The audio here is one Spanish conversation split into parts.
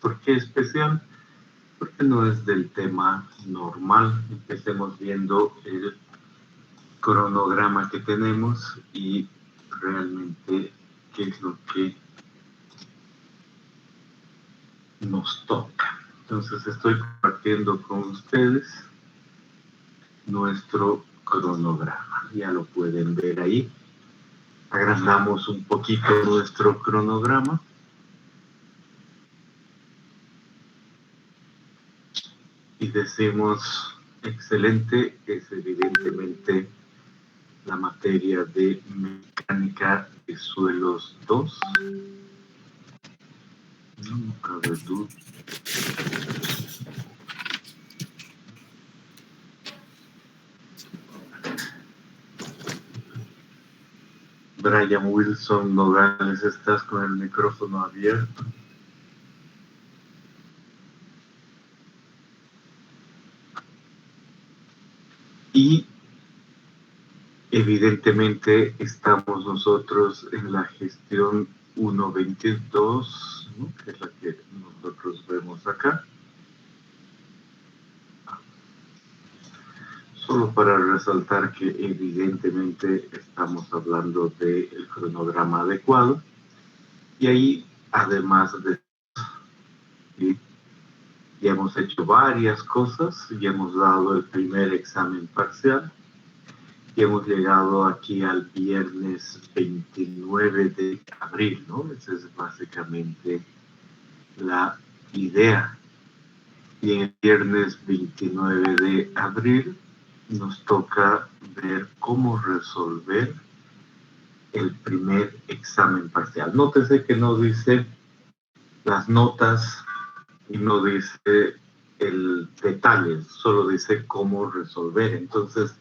¿Por qué especial? Porque no es del tema normal. Empecemos viendo el cronograma que tenemos y realmente qué es lo que nos toca. Entonces estoy compartiendo con ustedes nuestro cronograma. Ya lo pueden ver ahí. Agrandamos un poquito nuestro cronograma. Y decimos, excelente, es evidentemente la materia de mecánica de suelos 2. No cabe duda. Brian Wilson Nogales, estás con el micrófono abierto. Y evidentemente estamos nosotros en la gestión 1.22, ¿no? Que es la que nosotros vemos acá. Solo para resaltar que evidentemente estamos hablando del cronograma adecuado. Y ahí, además de ya hemos hecho varias cosas, ya hemos dado el primer examen parcial, y hemos llegado aquí al viernes 29 de abril, ¿no? Esa es básicamente la idea. Y en el viernes 29 de abril nos toca ver cómo resolver el primer examen parcial. Nótese que no dice las notas y no dice el detalle, solo dice cómo resolver. Entonces,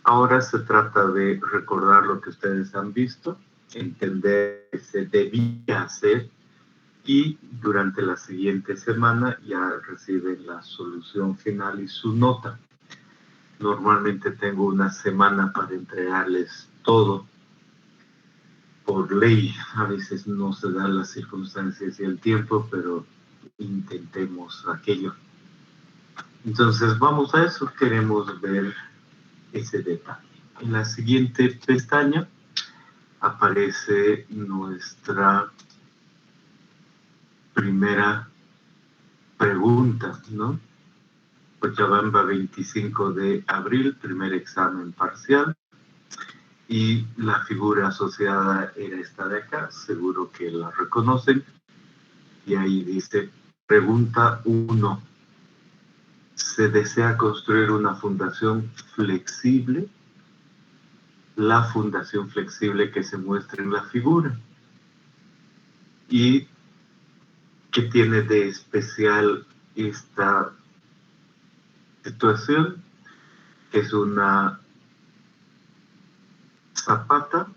ahora se trata de recordar lo que ustedes han visto, entender qué se debía hacer y durante la siguiente semana ya reciben la solución final y su nota. Normalmente tengo una semana para entregarles todo. Por ley, a veces no se dan las circunstancias y el tiempo, pero intentemos aquello. Entonces vamos a eso, queremos ver ese detalle. En la siguiente pestaña aparece nuestra primera pregunta, ¿no? Cochabamba, 25 de abril, primer examen parcial. Y la figura asociada era esta de acá, seguro que la reconocen. Y ahí dice, pregunta 1. ¿Se desea construir una fundación flexible? La fundación flexible que se muestra en la figura. ¿Y qué tiene de especial esta situación? Es una zapata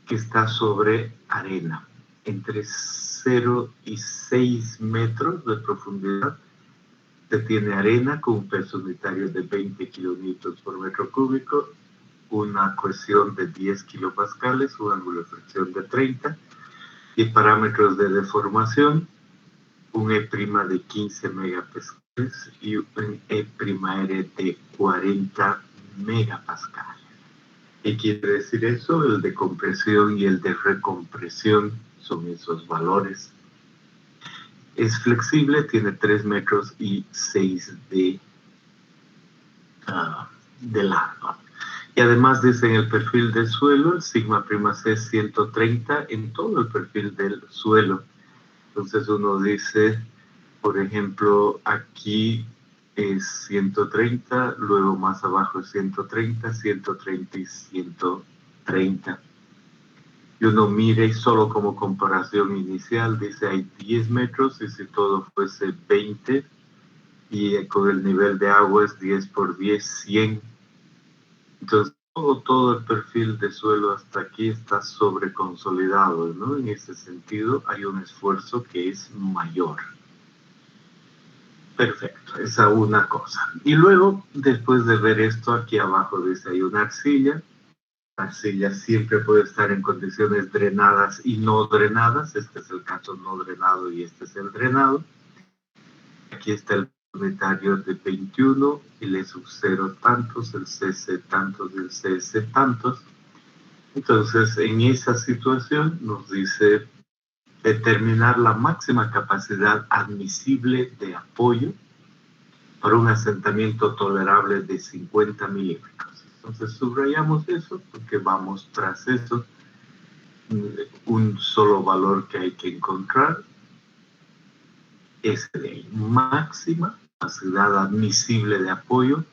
que está sobre arena, entre 0 y 6 metros de profundidad. Se tiene arena con un peso unitario de 20 kilonewtons por metro cúbico, una cohesión de 10 kilopascales, un ángulo de fricción de 30 y parámetros de deformación, un E' de 15 megapascales y un E'R de 40 megapascales. ¿Qué quiere decir eso? El de compresión y el de recompresión son esos valores. Es flexible, tiene 3 metros y 6 de largo. Y además dice en el perfil del suelo, el sigma prima C es 130 en todo el perfil del suelo. Entonces uno dice, por ejemplo, aquí es 130, luego más abajo es 130, 130 y 130. Y uno mire solo como comparación inicial, dice hay 10 metros y si todo fuese 20 y con el nivel de agua es 10 por 10, 100. Entonces todo el perfil de suelo hasta aquí está sobreconsolidado, ¿no? En ese sentido hay un esfuerzo que es mayor. Perfecto, esa una cosa. Y luego, después de ver esto, aquí abajo dice hay una arcilla arcilla siempre puede estar en condiciones drenadas y no drenadas. Este es el caso no drenado y este es el drenado. Aquí está el unitario de 21, el E sub 0 tantos, el CC tantos y el CS tantos. Entonces, en esa situación nos dice determinar la máxima capacidad admisible de apoyo para un asentamiento tolerable de 50 milímetros. Entonces subrayamos eso porque vamos tras eso. Un solo valor que hay que encontrar es el máxima capacidad admisible de apoyo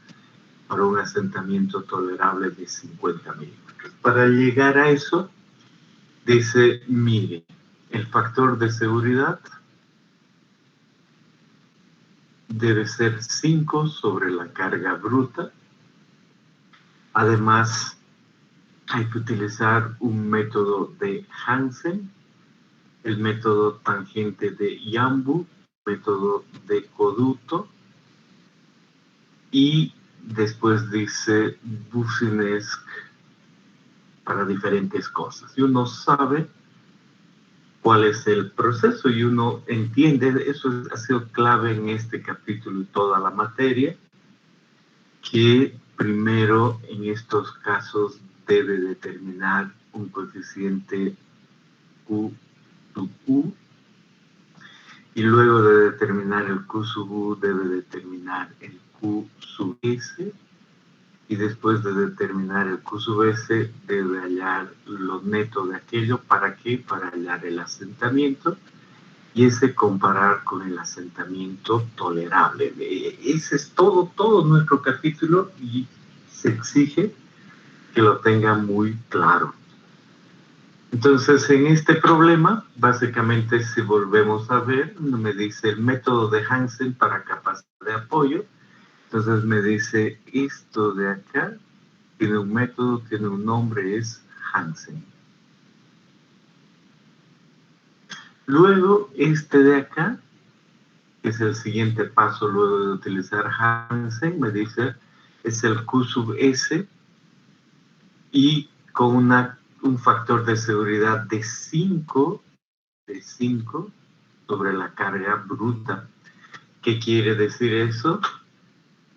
para un asentamiento tolerable de 50 milímetros. Para llegar a eso, dice, mire, el factor de seguridad debe ser 5 sobre la carga bruta. Además, hay que utilizar un método de Hansen, el método tangente de Jambu, método de Coduto, y después dice Boussinesq para diferentes cosas. Y uno sabe cuál es el proceso y uno entiende, eso ha sido clave en este capítulo y toda la materia, que primero en estos casos debe determinar un coeficiente Q sub U, y luego de determinar el Q sub U debe determinar el Q sub S, y después de determinar el Q sub S debe hallar lo neto de aquello. ¿Para qué? Para hallar el asentamiento y ese comparar con el asentamiento tolerable. Ese es todo nuestro capítulo y se exige que lo tengan muy claro. Entonces, en este problema, básicamente, si volvemos a ver, me dice el método de Hansen para capacidad de apoyo. Entonces me dice, esto de acá tiene un método, tiene un nombre, es Hansen. Luego, este de acá, que es el siguiente paso luego de utilizar Hansen, me dice, es el Q sub S, y con un factor de seguridad de 5 sobre la carga bruta. ¿Qué quiere decir eso?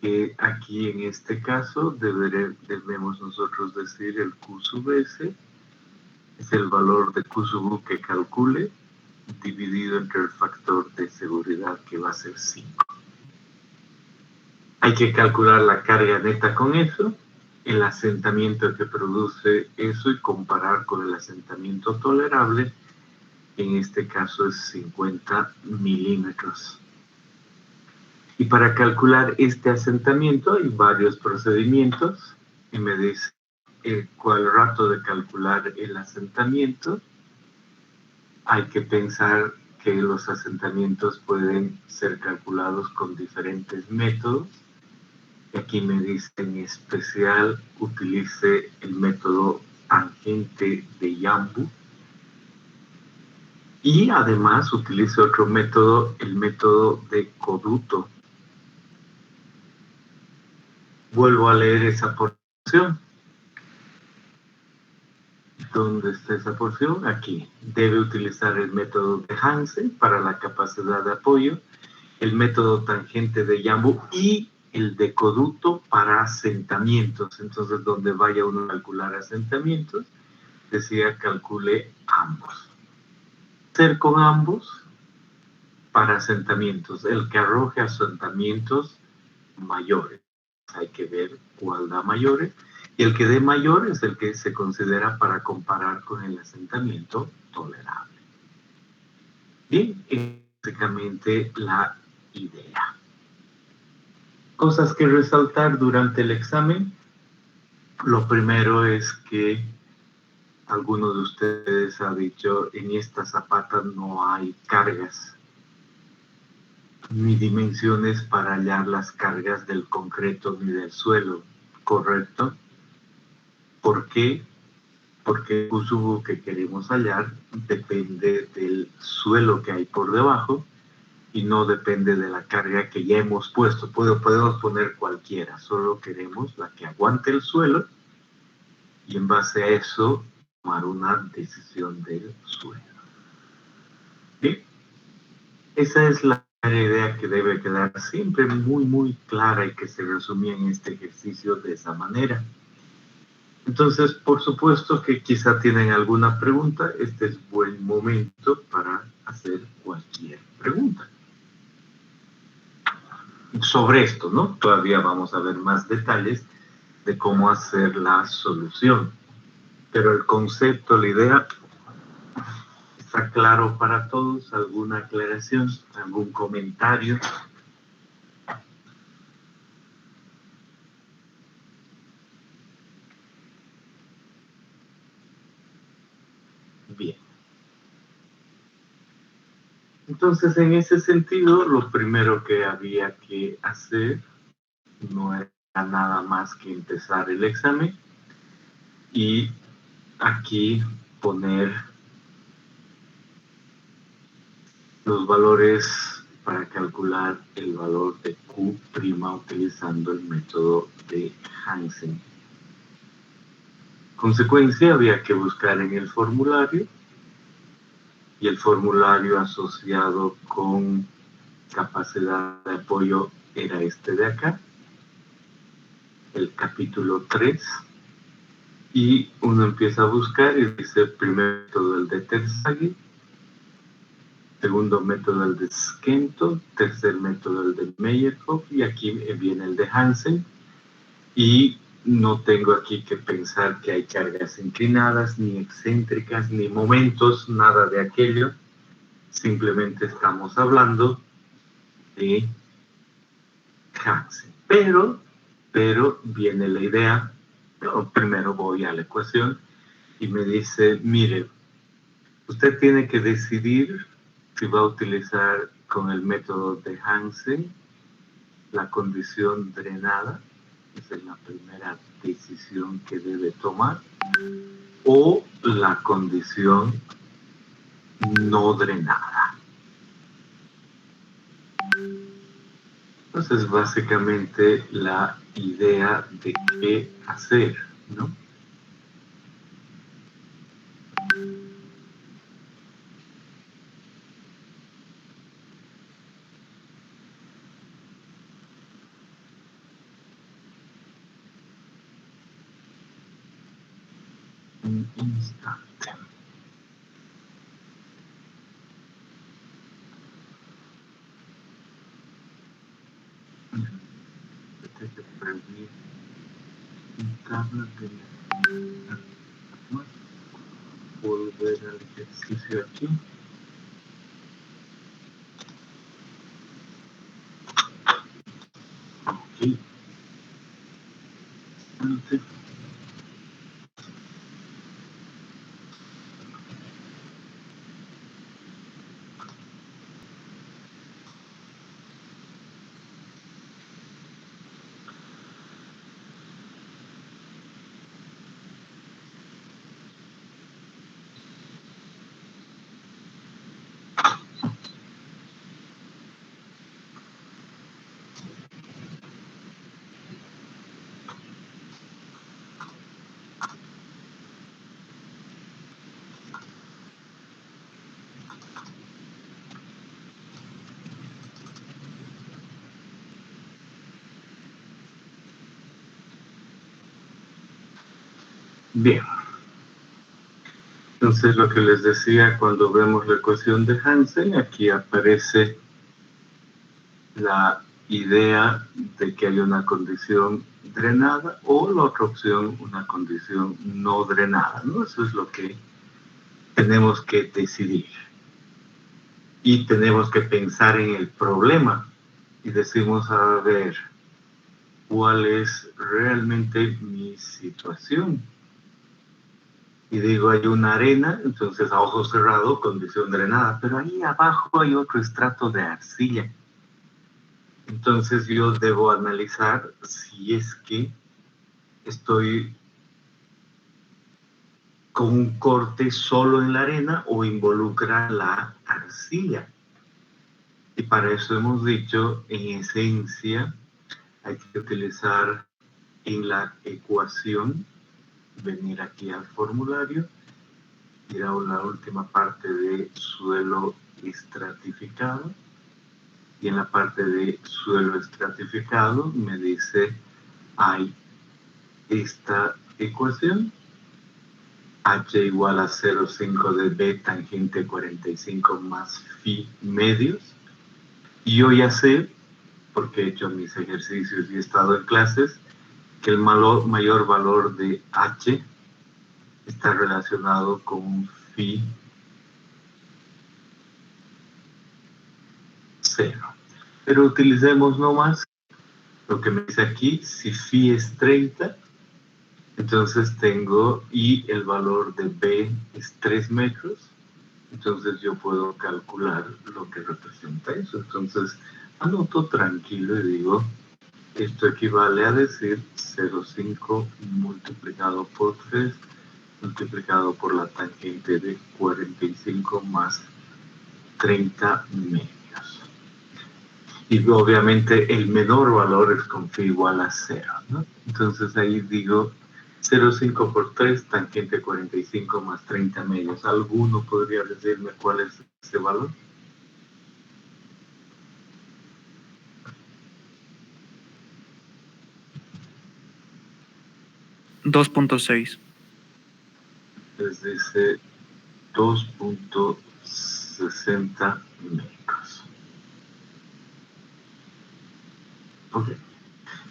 Que aquí en este caso debemos nosotros decir el Q sub S es el valor de Q sub U que calcule dividido entre el factor de seguridad que va a ser 5. Hay que calcular la carga neta con eso, el asentamiento que produce eso y comparar con el asentamiento tolerable. En este caso es 50 milímetros. Y para calcular este asentamiento hay varios procedimientos. Y me dice cuál rato de calcular el asentamiento. Hay que pensar que los asentamientos pueden ser calculados con diferentes métodos. Aquí me dice en especial utilice el método tangente de Jambu. Y además utilice otro método, el método de Coduto. Vuelvo a leer esa porción. ¿Dónde está esa porción? Aquí. Debe utilizar el método de Hansen para la capacidad de apoyo, el método tangente de Jambu y el de Coduto para asentamientos. Entonces, donde vaya uno a calcular asentamientos, decía calcule ambos. Hacer con ambos para asentamientos, el que arroje asentamientos mayores. Hay que ver cuál da mayores, y el que dé mayor es el que se considera para comparar con el asentamiento tolerable. Bien, es básicamente la idea. Cosas que resaltar durante el examen. Lo primero es que alguno de ustedes ha dicho, en esta zapata no hay cargas ni dimensiones para hallar las cargas del concreto ni del suelo, ¿correcto? ¿Por qué? Porque el Q sub U que queremos hallar depende del suelo que hay por debajo y no depende de la carga que ya hemos puesto. Podemos poner cualquiera, solo queremos la que aguante el suelo y en base a eso tomar una decisión del suelo. ¿Bien? Esa es la idea que debe quedar siempre muy clara y que se resumía en este ejercicio de esa manera. Entonces, por supuesto que quizá tienen alguna pregunta, este es buen momento para hacer cualquier pregunta. Sobre esto, ¿no? Todavía vamos a ver más detalles de cómo hacer la solución. Pero el concepto, la idea, ¿está claro para todos? ¿Alguna aclaración? ¿Algún comentario? Bien. Entonces, en ese sentido, lo primero que había que hacer no era nada más que empezar el examen y aquí poner los valores para calcular el valor de Q' utilizando el método de Hansen. Consecuencia, había que buscar en el formulario y el formulario asociado con capacidad de apoyo era este de acá, el capítulo 3, y uno empieza a buscar y dice primer método el de Terzaghi, segundo método el de Skento, tercer método el de Meyerhoff, y aquí viene el de Hansen, y no tengo aquí que pensar que hay cargas inclinadas, ni excéntricas, ni momentos, nada de aquello. Simplemente estamos hablando de Hansen. Pero viene la idea, yo primero voy a la ecuación y me dice, mire, usted tiene que decidir si va a utilizar con el método de Hansen la condición drenada, esa es la primera decisión que debe tomar, o la condición no drenada. Entonces, básicamente la idea de qué hacer, ¿no? Un instante. Tengo que prevenir un tabla de volver al ejercicio aquí. Ok. Entonces, bien. Entonces, lo que les decía, cuando vemos la ecuación de Hansen, aquí aparece la idea de que hay una condición drenada o la otra opción, una condición no drenada, ¿no? Eso es lo que tenemos que decidir. Y tenemos que pensar en el problema y decimos, a ver, ¿cuál es realmente mi situación? Y digo, hay una arena, entonces a ojo cerrado, condición drenada, pero ahí abajo hay otro estrato de arcilla. Entonces yo debo analizar si es que estoy con un corte solo en la arena o involucra la arcilla. Y para eso hemos dicho, en esencia, hay que utilizar en la ecuación venir aquí al formulario, ir a la última parte de suelo estratificado, y en la parte de suelo estratificado me dice hay esta ecuación, h igual a 0,5 de b tangente 45 más phi medios, y yo ya sé, porque he hecho mis ejercicios y he estado en clases, que el mayor valor de h está relacionado con phi 0. Pero utilicemos nomás lo que me dice aquí, si phi es 30, entonces tengo, y el valor de b es 3 metros, entonces yo puedo calcular lo que representa eso. Entonces anoto tranquilo y digo, esto equivale a decir 0,5 multiplicado por 3 multiplicado por la tangente de 45 más 30 medios. Y obviamente el menor valor es con phi igual a 0, ¿no? Entonces ahí digo 0,5 por 3, tangente 45 más 30 medios. ¿Alguno podría decirme cuál es ese valor? $2.6. Les dice 2.60 metros. Ok.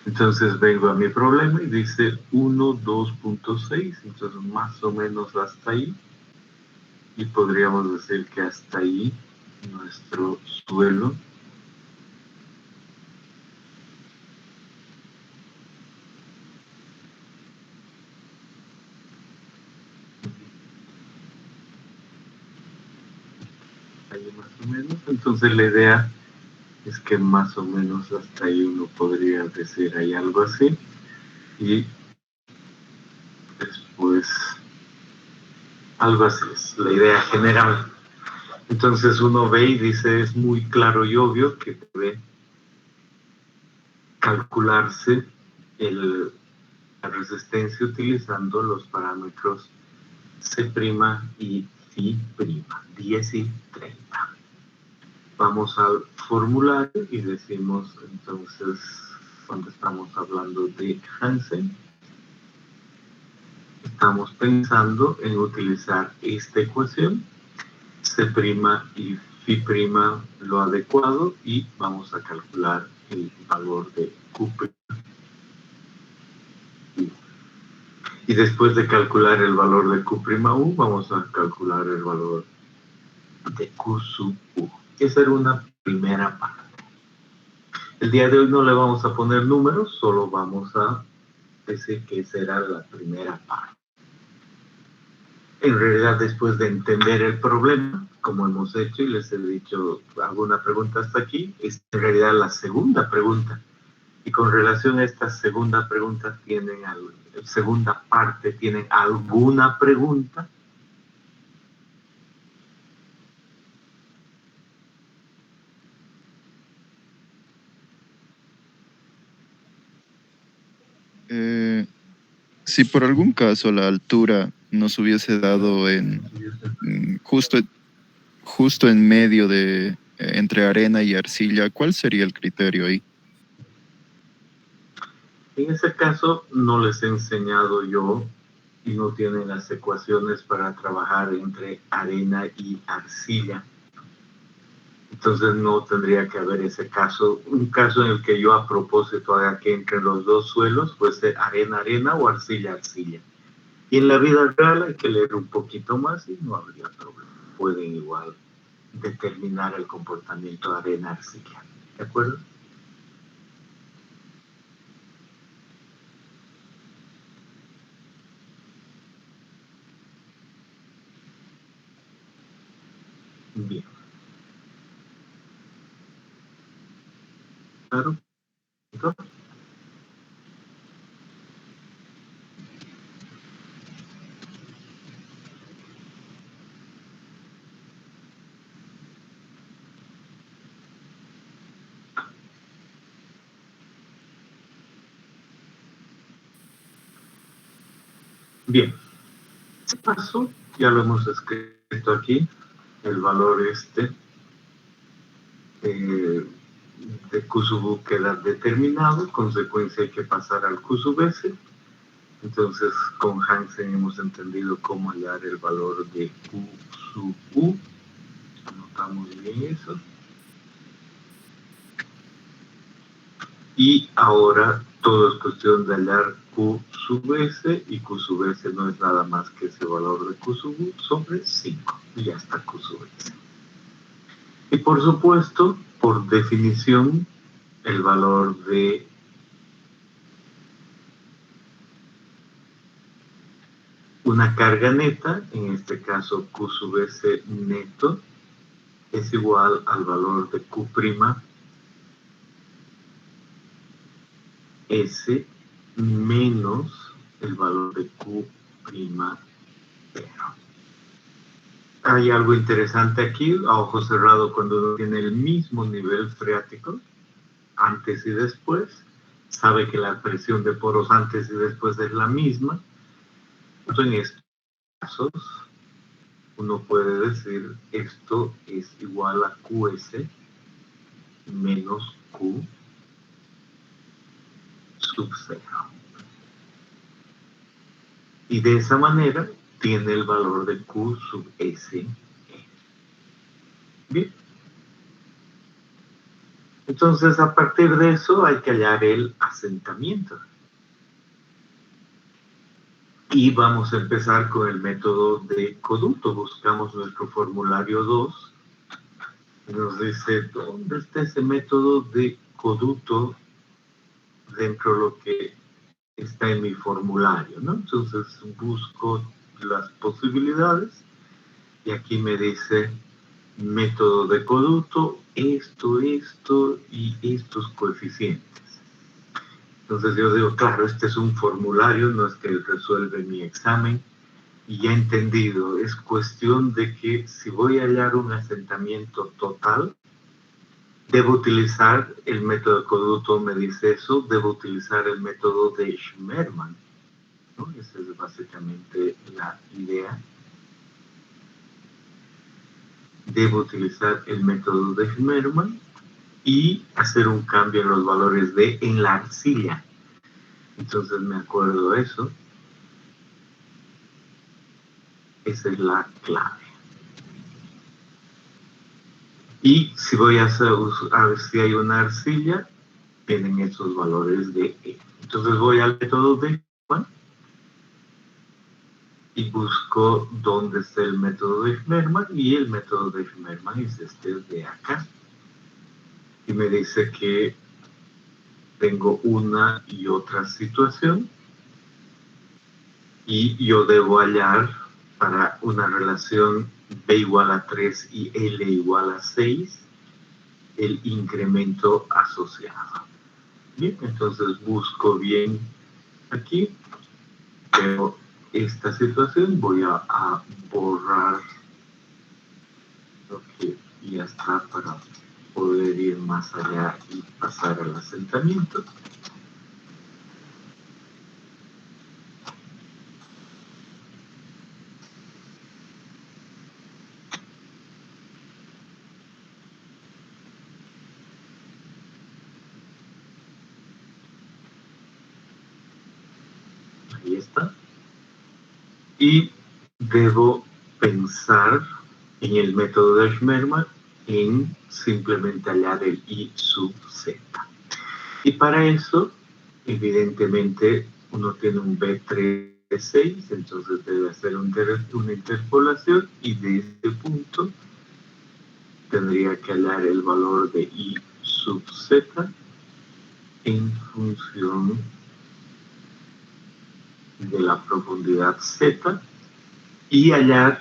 Entonces vengo a mi problema y dice 1, 2.6, entonces más o menos hasta ahí. Y podríamos decir que hasta ahí nuestro suelo ahí más o menos. Entonces la idea es que más o menos hasta ahí uno podría decir hay algo así. Y después algo así es la idea general. Entonces uno ve y dice es muy claro y obvio que debe calcularse la resistencia utilizando los parámetros C' y Phi', 10 y 30. Vamos al formulario y decimos entonces, cuando estamos hablando de Hansen, estamos pensando en utilizar esta ecuación, C' y Phi' lo adecuado, y vamos a calcular el valor de Q'. Y después de calcular el valor de Q', vamos a calcular el valor de Q sub U. Esa era una primera parte. El día de hoy no le vamos a poner números, solo vamos a decir que esa era la primera parte. En realidad, después de entender el problema, como hemos hecho y les he dicho alguna pregunta hasta aquí, es en realidad la segunda pregunta. Y con relación a esta segunda pregunta, segunda parte, ¿tienen alguna pregunta? Si por algún caso la altura nos hubiese dado justo en medio de entre arena y arcilla, ¿cuál sería el criterio ahí? En ese caso, no les he enseñado yo y no tienen las ecuaciones para trabajar entre arena y arcilla. Entonces no tendría que haber ese caso, un caso en el que yo a propósito haga que entre los dos suelos fuese arena, arena o arcilla, arcilla. Y en la vida real hay que leer un poquito más y no habría problema. Pueden igual determinar el comportamiento de arena, arcilla. ¿De acuerdo? Bien. ¿Claro? ¿Entonces? Bien, este paso ya lo hemos escrito aquí, el valor de Q sub U queda determinado, consecuencia hay que pasar al Q sub S. Entonces con Hansen hemos entendido cómo hallar el valor de Q sub U. Anotamos bien eso. Y ahora todo es cuestión de hallar Q sub S, y Q sub S no es nada más que ese valor de Q sub U sobre 5. Y ya está Q sub S. Y por supuesto, por definición, el valor de una carga neta, en este caso Q sub S neto, es igual al valor de Q' S menos el valor de Q'. Hay algo interesante aquí, a ojo cerrado, cuando uno tiene el mismo nivel freático, antes y después, sabe que la presión de poros antes y después es la misma. Entonces, en estos casos, uno puede decir esto es igual a QS menos Q sub 0. Y de esa manera tiene el valor de Q sub S. Bien. Entonces, a partir de eso hay que hallar el asentamiento. Y vamos a empezar con el método de Coduto. Buscamos nuestro formulario 2. Nos dice, ¿dónde está ese método de Coduto dentro de lo que está en mi formulario, ¿no? Entonces busco las posibilidades y aquí me dice método de Coduto, esto y estos coeficientes. Entonces yo digo, claro, este es un formulario, no es que resuelve mi examen, y ya he entendido, es cuestión de que si voy a hallar un asentamiento total, debo utilizar el método de Coduto, me dice eso, debo utilizar el método de Schmermann, ¿no? Esa es básicamente la idea. Debo utilizar el método de Schmermann y hacer un cambio en los valores en la arcilla. Entonces me acuerdo de eso. Esa es la clave. Y si voy a ver si hay una arcilla, tienen esos valores de E. Entonces voy al método de Schmermann y busco dónde está el método de Schmermann, y el método de Schmermann es este de acá. Y me dice que tengo una y otra situación y yo debo hallar para una relación B igual a 3 y L igual a 6 el incremento asociado. Bien, entonces busco bien aquí, veo esta situación, voy a borrar lo que ya está para poder ir más allá y pasar al asentamiento. Ahí está. Y debo pensar en el método de Schmermann en simplemente hallar el I sub Z. Y para eso, evidentemente, uno tiene un B3,6, entonces debe hacer una interpolación, y de este punto tendría que hallar el valor de I sub Z en función de la profundidad Z, y hallar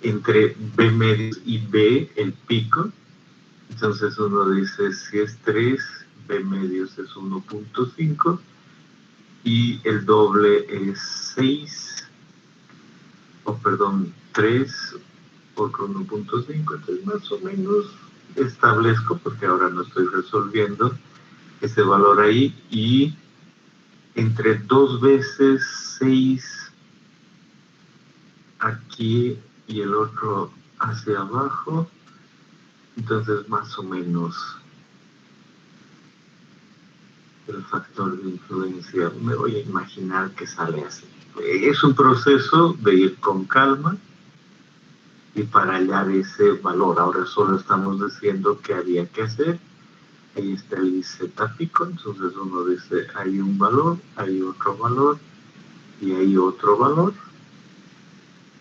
entre B medios y B el pico. Entonces uno dice, si es 3, B medios es 1.5 y el doble es 6, o perdón, 3 por 1.5. Entonces más o menos establezco, porque ahora no estoy resolviendo, ese valor ahí, y entre 2 veces 6 aquí y el otro hacia abajo. Entonces más o menos el factor de influencia me voy a imaginar que sale así. Es un proceso de ir con calma y para hallar ese valor. Ahora solo estamos diciendo qué había que hacer. Ahí está el z pico, entonces uno dice hay un valor, hay otro valor y hay otro valor.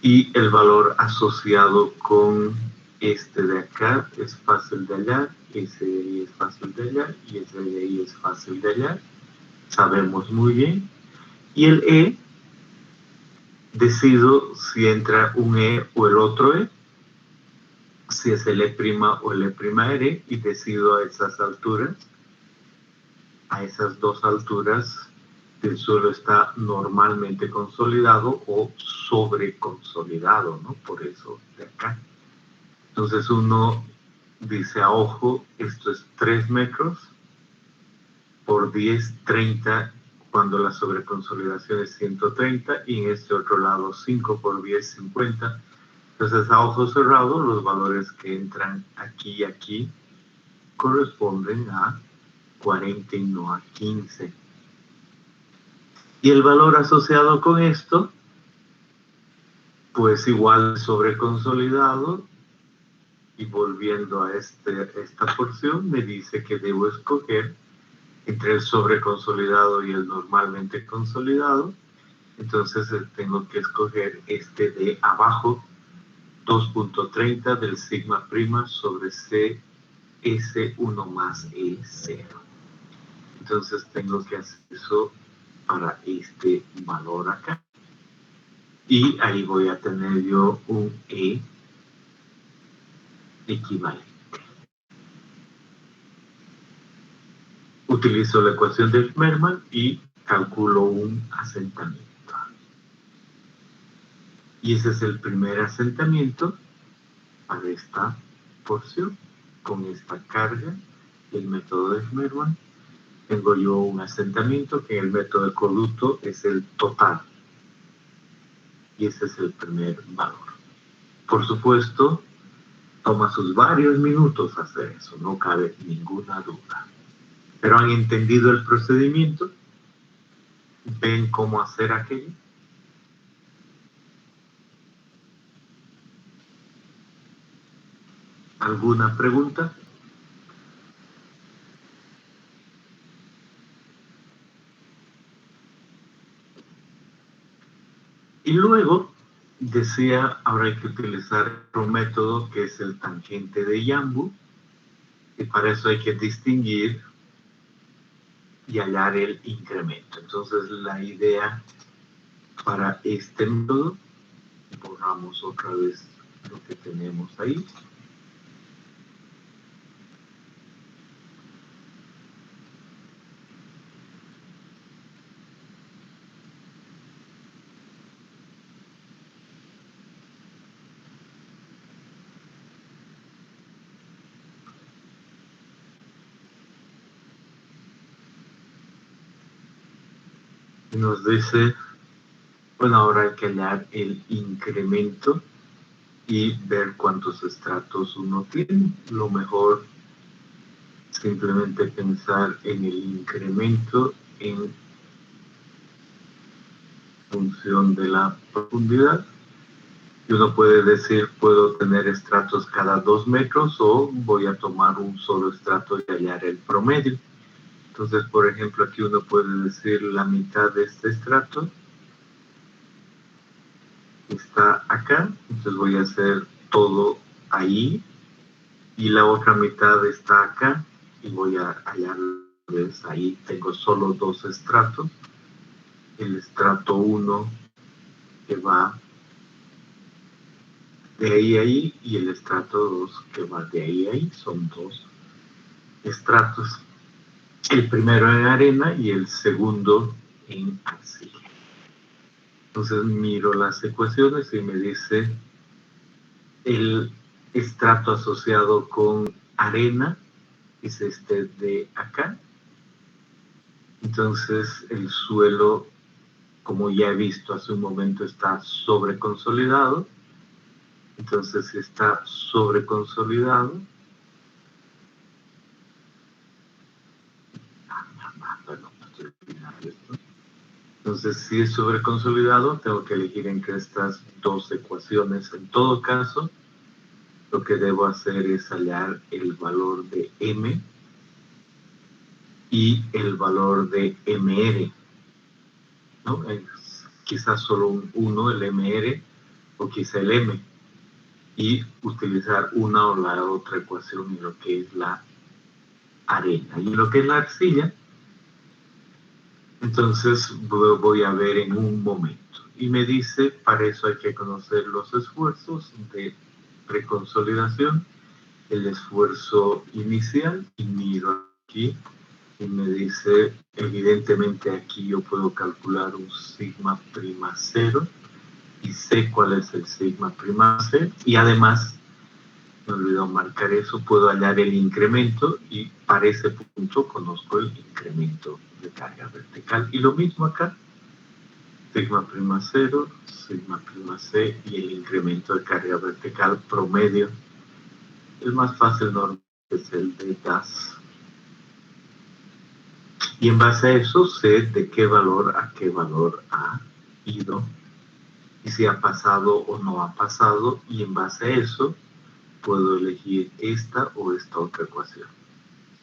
Y el valor asociado con este de acá es fácil de hallar, ese de ahí es fácil de hallar y ese de ahí es fácil de hallar. Sabemos muy bien. Y el E, decido si entra un E o el otro E, si es el E' o el E', y decido a esas alturas, a esas dos alturas, si el suelo está normalmente consolidado o sobreconsolidado, ¿no? Por eso de acá. Entonces uno dice a ojo, esto es 3 metros por 10, 30, cuando la sobreconsolidación es 130, y en este otro lado 5 por 10, 50. Entonces a ojo cerrado los valores que entran aquí y aquí corresponden a 40 y no a 15. Y el valor asociado con esto, pues igual sobreconsolidado, y volviendo a esta porción, me dice que debo escoger entre el sobreconsolidado y el normalmente consolidado. Entonces tengo que escoger este de abajo, 2.30 del sigma prima sobre C S1 más E0. Entonces tengo que hacer eso para este valor acá. Y ahí voy a tener yo un E equivalente. Utilizo la ecuación de Merman y calculo un asentamiento. Y ese es el primer asentamiento para esta porción. Con esta carga, el método de Merman, tengo yo un asentamiento que en el método de Coluto es el total. Y ese es el primer valor. Por supuesto, toma sus varios minutos hacer eso, no cabe ninguna duda. Pero han entendido el procedimiento, ven cómo hacer aquello. ¿Alguna pregunta? Y luego decía, ahora hay que utilizar otro método que es el tangente de Yambu, y para eso hay que distinguir y hallar el incremento. Entonces la idea para este método, borramos otra vez lo que tenemos ahí. Nos dice, bueno, ahora hay que hallar el incremento y ver cuántos estratos uno tiene. Lo mejor simplemente pensar en el incremento en función de la profundidad. Y uno puede decir, puedo tener estratos cada 2 metros o voy a tomar un solo estrato y hallar el promedio. Entonces, por ejemplo, aquí uno puede decir la mitad de este estrato está acá, entonces voy a hacer todo ahí, y la otra mitad está acá y voy a hallar, ¿ves? Ahí tengo solo 2 estratos, el estrato 1 que va de ahí a ahí y el estrato 2 que va de ahí a ahí, son 2 estratos. El primero en arena y el segundo en arcilla. Entonces miro las ecuaciones y me dice el estrato asociado con arena es este de acá. Entonces el suelo como ya he visto hace un momento, está sobreconsolidado. Entonces, si está sobreconsolidado, perdón, estoy olvidando esto. Entonces, si es sobreconsolidado, tengo que elegir entre estas dos ecuaciones. En todo caso, lo que debo hacer es hallar el valor de M y el valor de MR, ¿no? Quizás solo un 1, el MR, o quizá el M, y utilizar una o la otra ecuación en lo que es la arena. Y en lo que es la arcilla, entonces voy a ver en un momento. Y me dice, para eso hay que conocer los esfuerzos de preconsolidación, el esfuerzo inicial, y miro aquí, y me dice, evidentemente aquí yo puedo calcular un sigma prima cero, y sé cuál es el sigma prima c, y además, me olvidó marcar eso, puedo hallar el incremento, y para ese punto conozco el incremento de carga vertical. Y lo mismo acá, sigma prima cero, sigma prima c, y el incremento de carga vertical promedio. El más fácil normalmente es el de gas. Y en base a eso sé de qué valor a qué valor ha ido, y si ha pasado o no ha pasado, y en base a eso puedo elegir esta o esta otra ecuación.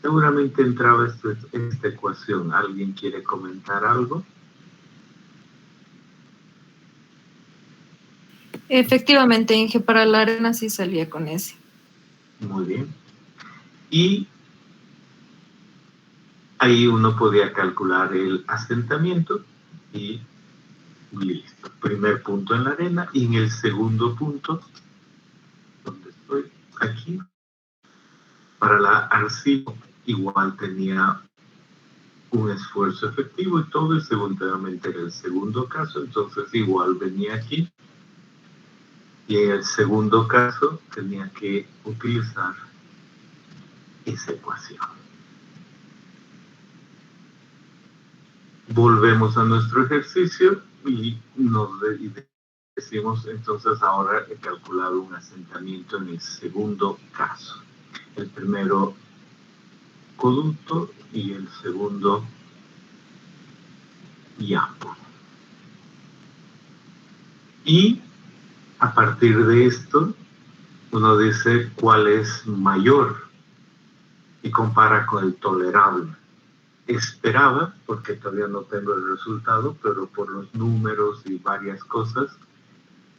Seguramente entraba esta ecuación. ¿Alguien quiere comentar algo? Efectivamente, Inge, para la arena sí salía con ese. Muy bien. Y ahí uno podía calcular el asentamiento y listo. Primer punto en la arena, y en el segundo punto, donde estoy, aquí, para la arcilla, igual tenía un esfuerzo efectivo y todo, y seguramente era el segundo caso, entonces igual venía aquí, y en el segundo caso tenía que utilizar esa ecuación. Volvemos a nuestro ejercicio y decimos, entonces ahora he calculado un asentamiento en el segundo caso. El primero coducto y el segundo YAMBO. Y a partir de esto, uno dice cuál es mayor y compara con el tolerable. Esperaba, porque todavía no tengo el resultado, pero por los números y varias cosas,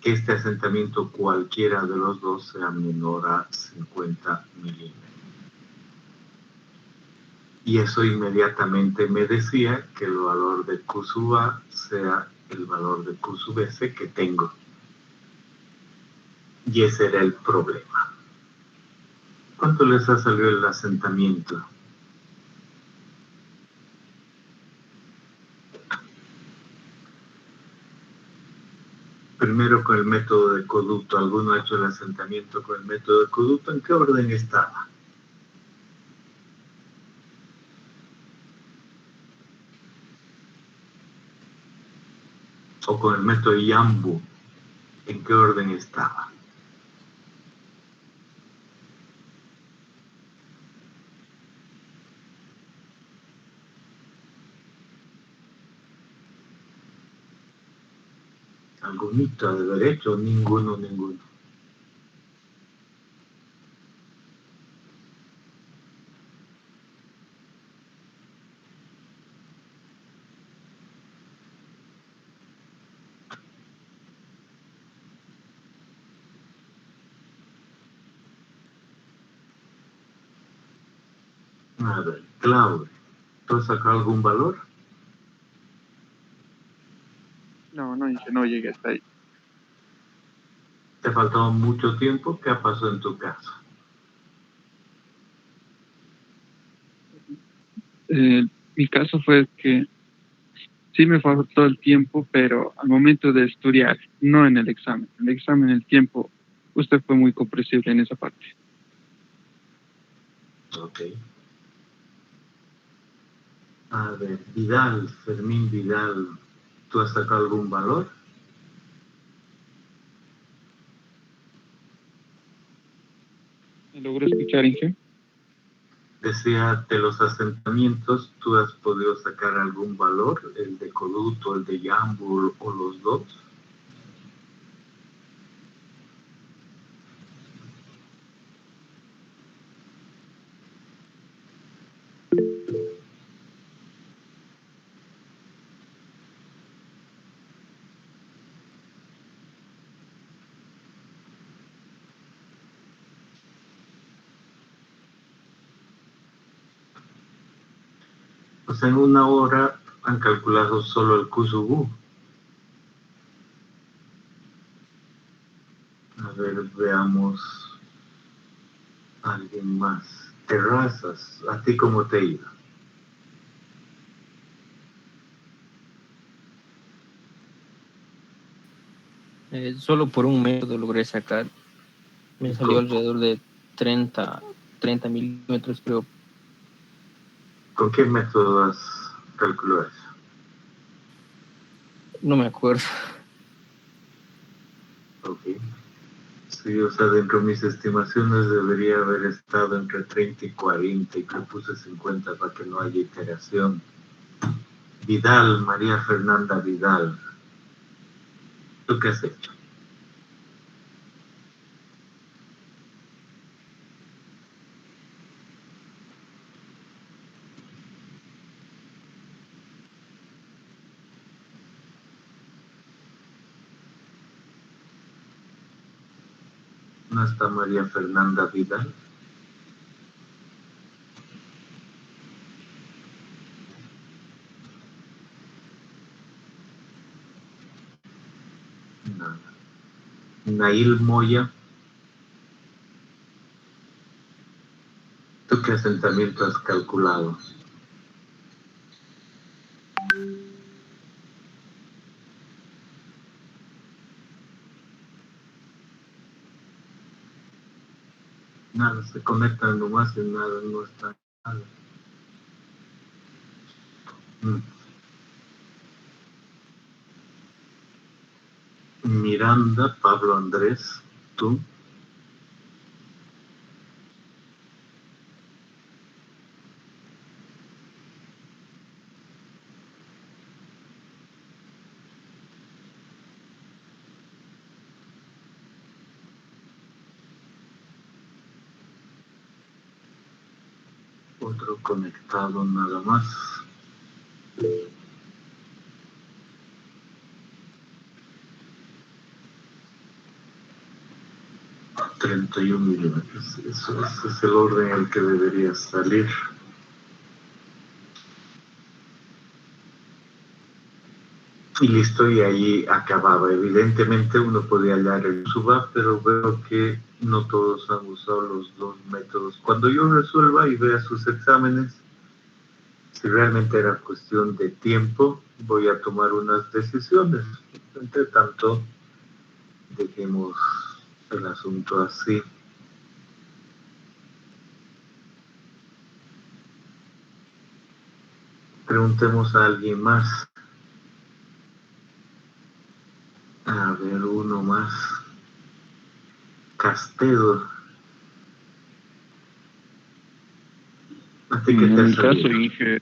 que este asentamiento cualquiera de los dos sea menor a 50 milímetros. Y eso inmediatamente me decía que el valor de Q sub A sea el valor de Q sub S que tengo. Y ese era el problema. ¿Cuánto les ha salido el asentamiento? Primero con el método de coducto. ¿Alguno ha hecho el asentamiento con el método de coducto? ¿En qué orden estaba? O con el método YAMBO, ¿en qué orden estaba? ¿Algunito de derecho? Ninguno. A ver, Claudio, ¿tú has sacado algún valor? No, no llegué hasta ahí. ¿Te ha faltado mucho tiempo? ¿Qué ha pasado en tu caso? Mi caso fue que sí me faltó el tiempo, pero al momento de estudiar, no en el examen. En el examen, el tiempo, usted fue muy comprensible en esa parte. Ok. A ver, Vidal, Fermín Vidal, ¿Tú has sacado algún valor? ¿Me logró escuchar, Inge? Decía, de los asentamientos, ¿tú has podido sacar algún valor? ¿El de Coduto, el de Yambul o los dos? Pues en una hora han calculado solo el Kuzubú. A ver, veamos a alguien más. Terrazas, ¿a ti cómo te iba? Solo por un método logré sacar. Me salió alrededor de 30 milímetros, creo. ¿Con qué método has calculado eso? No me acuerdo. Ok. Sí, o sea, dentro de mis estimaciones debería haber estado entre 30 y 40 y que puse 50 para que no haya iteración. Vidal, María Fernanda Vidal. ¿Tú qué has hecho? ¿No está María Fernanda Vidal? Nada. Nail Moya. ¿Tú qué asentamiento has calculado? Nada, se conectan nomás y nada, no está nada. Miranda, Pablo Andrés, tú. Otro conectado nada más. A 31 milímetros. Eso, ese es el orden al que debería salir. Y listo, y ahí acababa. Evidentemente uno podía hallar el suba, pero veo que no todos han usado los dos métodos. Cuando yo resuelva y vea sus exámenes, si realmente era cuestión de tiempo, voy a tomar unas decisiones. Entre tanto, dejemos el asunto así. Preguntemos a alguien más. A ver, uno más. Castedo. ¿A ti qué te En ha mi caso, salido? Inge,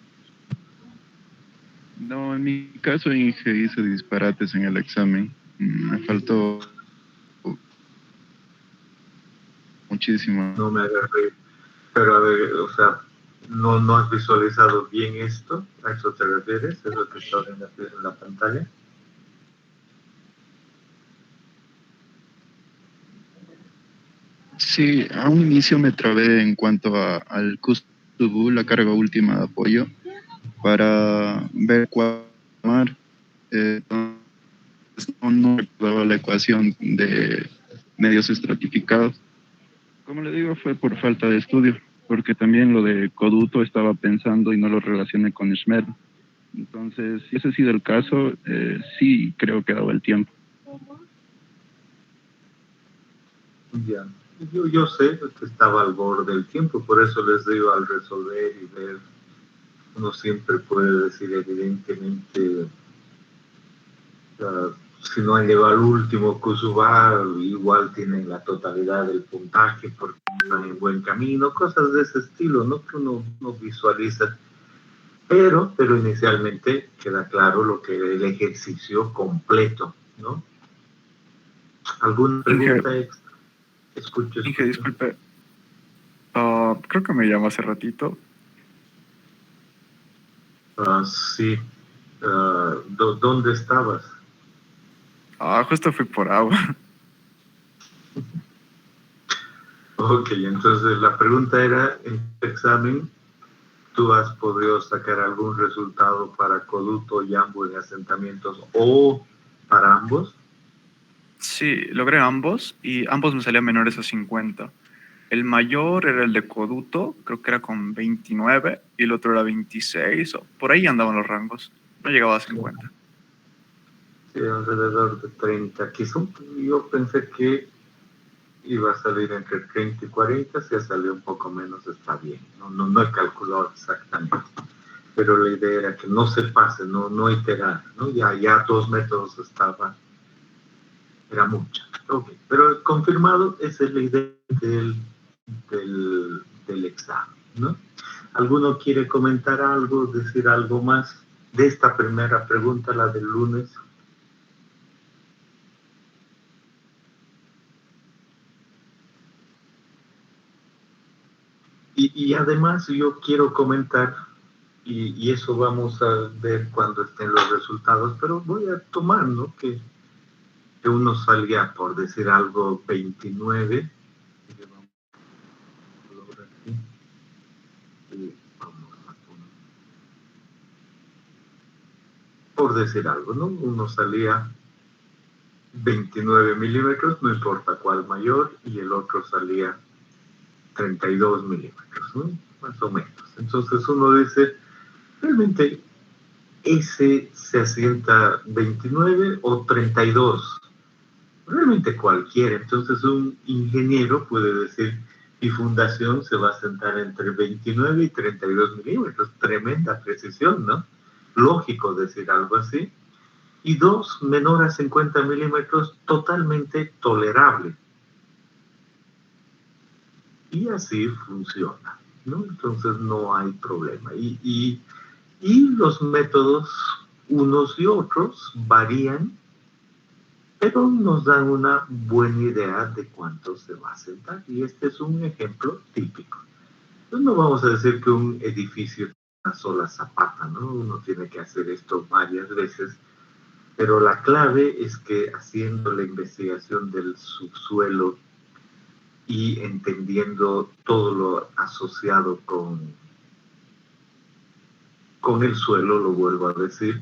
no, en mi caso, Inge, hice disparates en el examen. Me faltó muchísimo. No me agarré. Pero a ver, o sea, ¿no has visualizado bien esto? ¿A eso te refieres? ¿Es lo que está en la pantalla? Sí, a un inicio me trabé en cuanto al Kustubu, la carga última de apoyo, para ver cuál tomar. No recordaba la ecuación de medios estratificados. Como le digo, fue por falta de estudio, porque también lo de Coduto estaba pensando y no lo relacioné con Schmer. Entonces, si ese ha sido el caso, sí creo que ha dado el tiempo. Ya. Yo sé que estaba al borde del tiempo, por eso les digo, al resolver y ver, uno siempre puede decir evidentemente Si no han llegado al último curso, igual tienen la totalidad del puntaje porque están en buen camino, cosas de ese estilo, ¿no? Que uno visualiza. Pero inicialmente queda claro lo que es el ejercicio completo, ¿no? ¿Alguna pregunta extra? Escucho. Inge, disculpe. Creo que me llamó hace ratito. Sí. ¿Dónde estabas? Justo fui por agua. Ok, entonces la pregunta era, en tu examen, ¿tú has podido sacar algún resultado para Coduto, Yambo en asentamientos o para ambos? Sí, logré ambos y ambos me salían menores a 50. El mayor era el de Coduto, creo que era con 29, y el otro era 26, o por ahí andaban los rangos. No llegaba a 50. Sí, alrededor de 30. Yo pensé que iba a salir entre 30 y 40, si ha salido un poco menos está bien. No he calculado exactamente. Pero la idea era que no se pase, no iterar, ¿no? Ya 2 métodos era mucha. Okay. Pero confirmado, esa es la idea del examen, ¿no? ¿Alguno quiere comentar algo, decir algo más de esta primera pregunta, la del lunes? Y además yo quiero comentar, y eso vamos a ver cuando estén los resultados, pero voy a tomar, ¿no? Que uno salía, por decir algo, 29, por decir algo, ¿no? Uno salía 29 milímetros, no importa cuál mayor, y el otro salía 32 milímetros, ¿no? Más o menos. Entonces uno dice, realmente ese se asienta 29 o 32, realmente cualquiera. Entonces un ingeniero puede decir, mi fundación se va a asentar entre 29 y 32 milímetros, tremenda precisión, ¿no? Lógico decir algo así. Y 2 menor a 50 milímetros, totalmente tolerable. Y así funciona, ¿no? Entonces no hay problema. Y los métodos, unos y otros, varían, pero nos dan una buena idea de cuánto se va a asentar. Y este es un ejemplo típico. Entonces no vamos a decir que un edificio es una sola zapata, ¿no? Uno tiene que hacer esto varias veces, pero la clave es que haciendo la investigación del subsuelo y entendiendo todo lo asociado con el suelo, lo vuelvo a decir,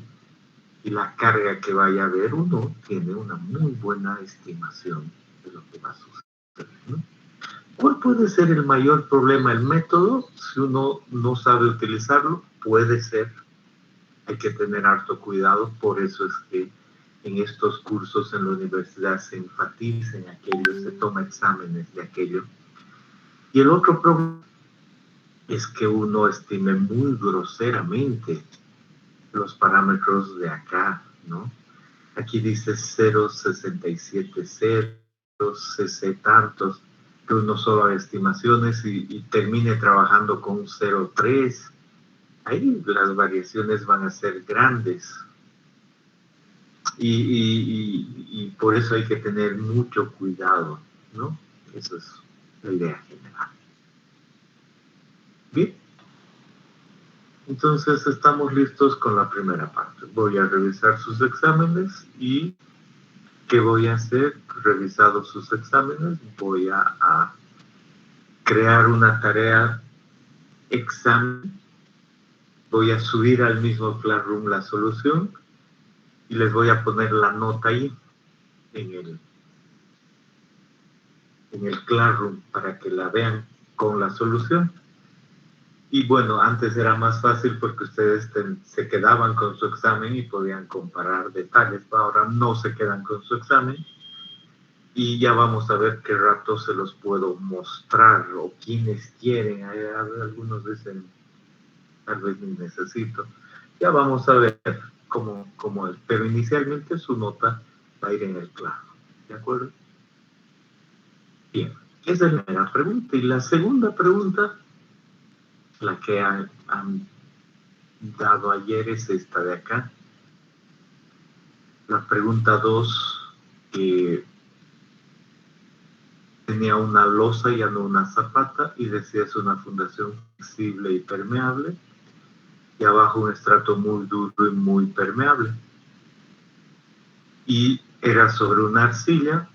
y la carga que vaya a haber, uno tiene una muy buena estimación de lo que va a suceder, ¿no? ¿Cuál puede ser el mayor problema? El método, si uno no sabe utilizarlo, puede ser. Hay que tener harto cuidado, por eso es que en estos cursos en la universidad se enfatiza en aquello, se toma exámenes de aquello. Y el otro problema es que uno estime muy groseramente los parámetros de acá, ¿no? Aquí dice 0,67, 0, cc tantos, que uno solo haga estimaciones y termine trabajando con un 0,3. Ahí las variaciones van a ser grandes. Y por eso hay que tener mucho cuidado, ¿no? Esa es la idea general. Bien. Entonces estamos listos con la primera parte. Voy a revisar sus exámenes y ¿qué voy a hacer? Revisados sus exámenes, voy a crear una tarea examen. Voy a subir al mismo Classroom la solución y les voy a poner la nota ahí en el Classroom para que la vean con la solución. Y bueno, antes era más fácil porque ustedes se quedaban con su examen y podían comparar detalles. Ahora no se quedan con su examen y ya vamos a ver qué rato se los puedo mostrar o quienes quieren. Algunos dicen, tal vez ni necesito. Ya vamos a ver. como él. Pero inicialmente su nota va a ir en el claro. ¿De acuerdo? Bien, esa es la primera pregunta. Y la segunda pregunta, la que han dado ayer, es esta de acá. La pregunta 2, que tenía una losa, ya no una zapata, y decía es una fundación flexible y permeable, y abajo un estrato muy duro y muy permeable. Y era sobre una arcilla,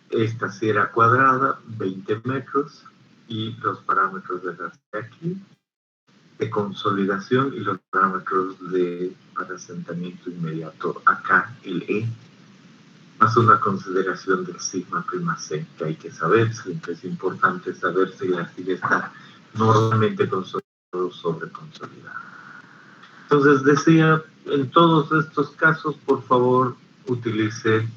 esta sí era cuadrada, 20 metros, y los parámetros de la arcilla aquí, de consolidación, y los parámetros para asentamiento inmediato, acá el E, más una consideración del sigma prima C, que hay que saber, siempre es importante saber si la arcilla está normalmente consolidada o sobreconsolidada. Entonces decía, en todos estos casos, por favor, utilice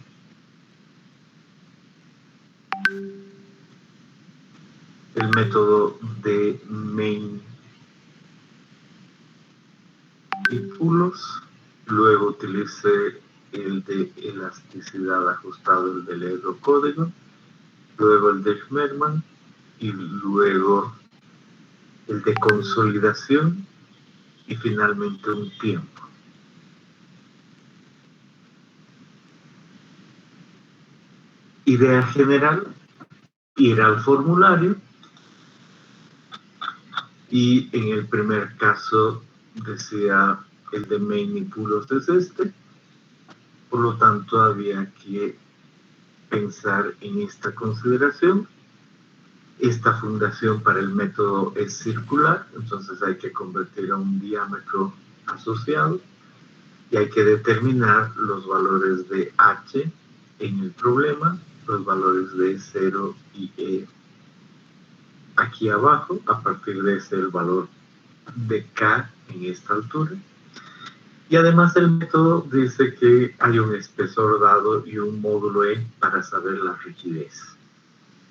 el método de Main y Poulos, luego utilice el de elasticidad ajustado, el del eurocódigo, luego el de Schmermann y luego el de consolidación y finalmente un tiempo. Idea general, ir al formulario, y en el primer caso decía el de Main y Poulos es este, por lo tanto había que pensar en esta consideración. Esta fundación para el método es circular, entonces hay que convertir a un diámetro asociado y hay que determinar los valores de H en el problema, los valores de 0 y E aquí abajo, a partir de ese el valor de K en esta altura. Y además el método dice que hay un espesor dado y un módulo E para saber la rigidez.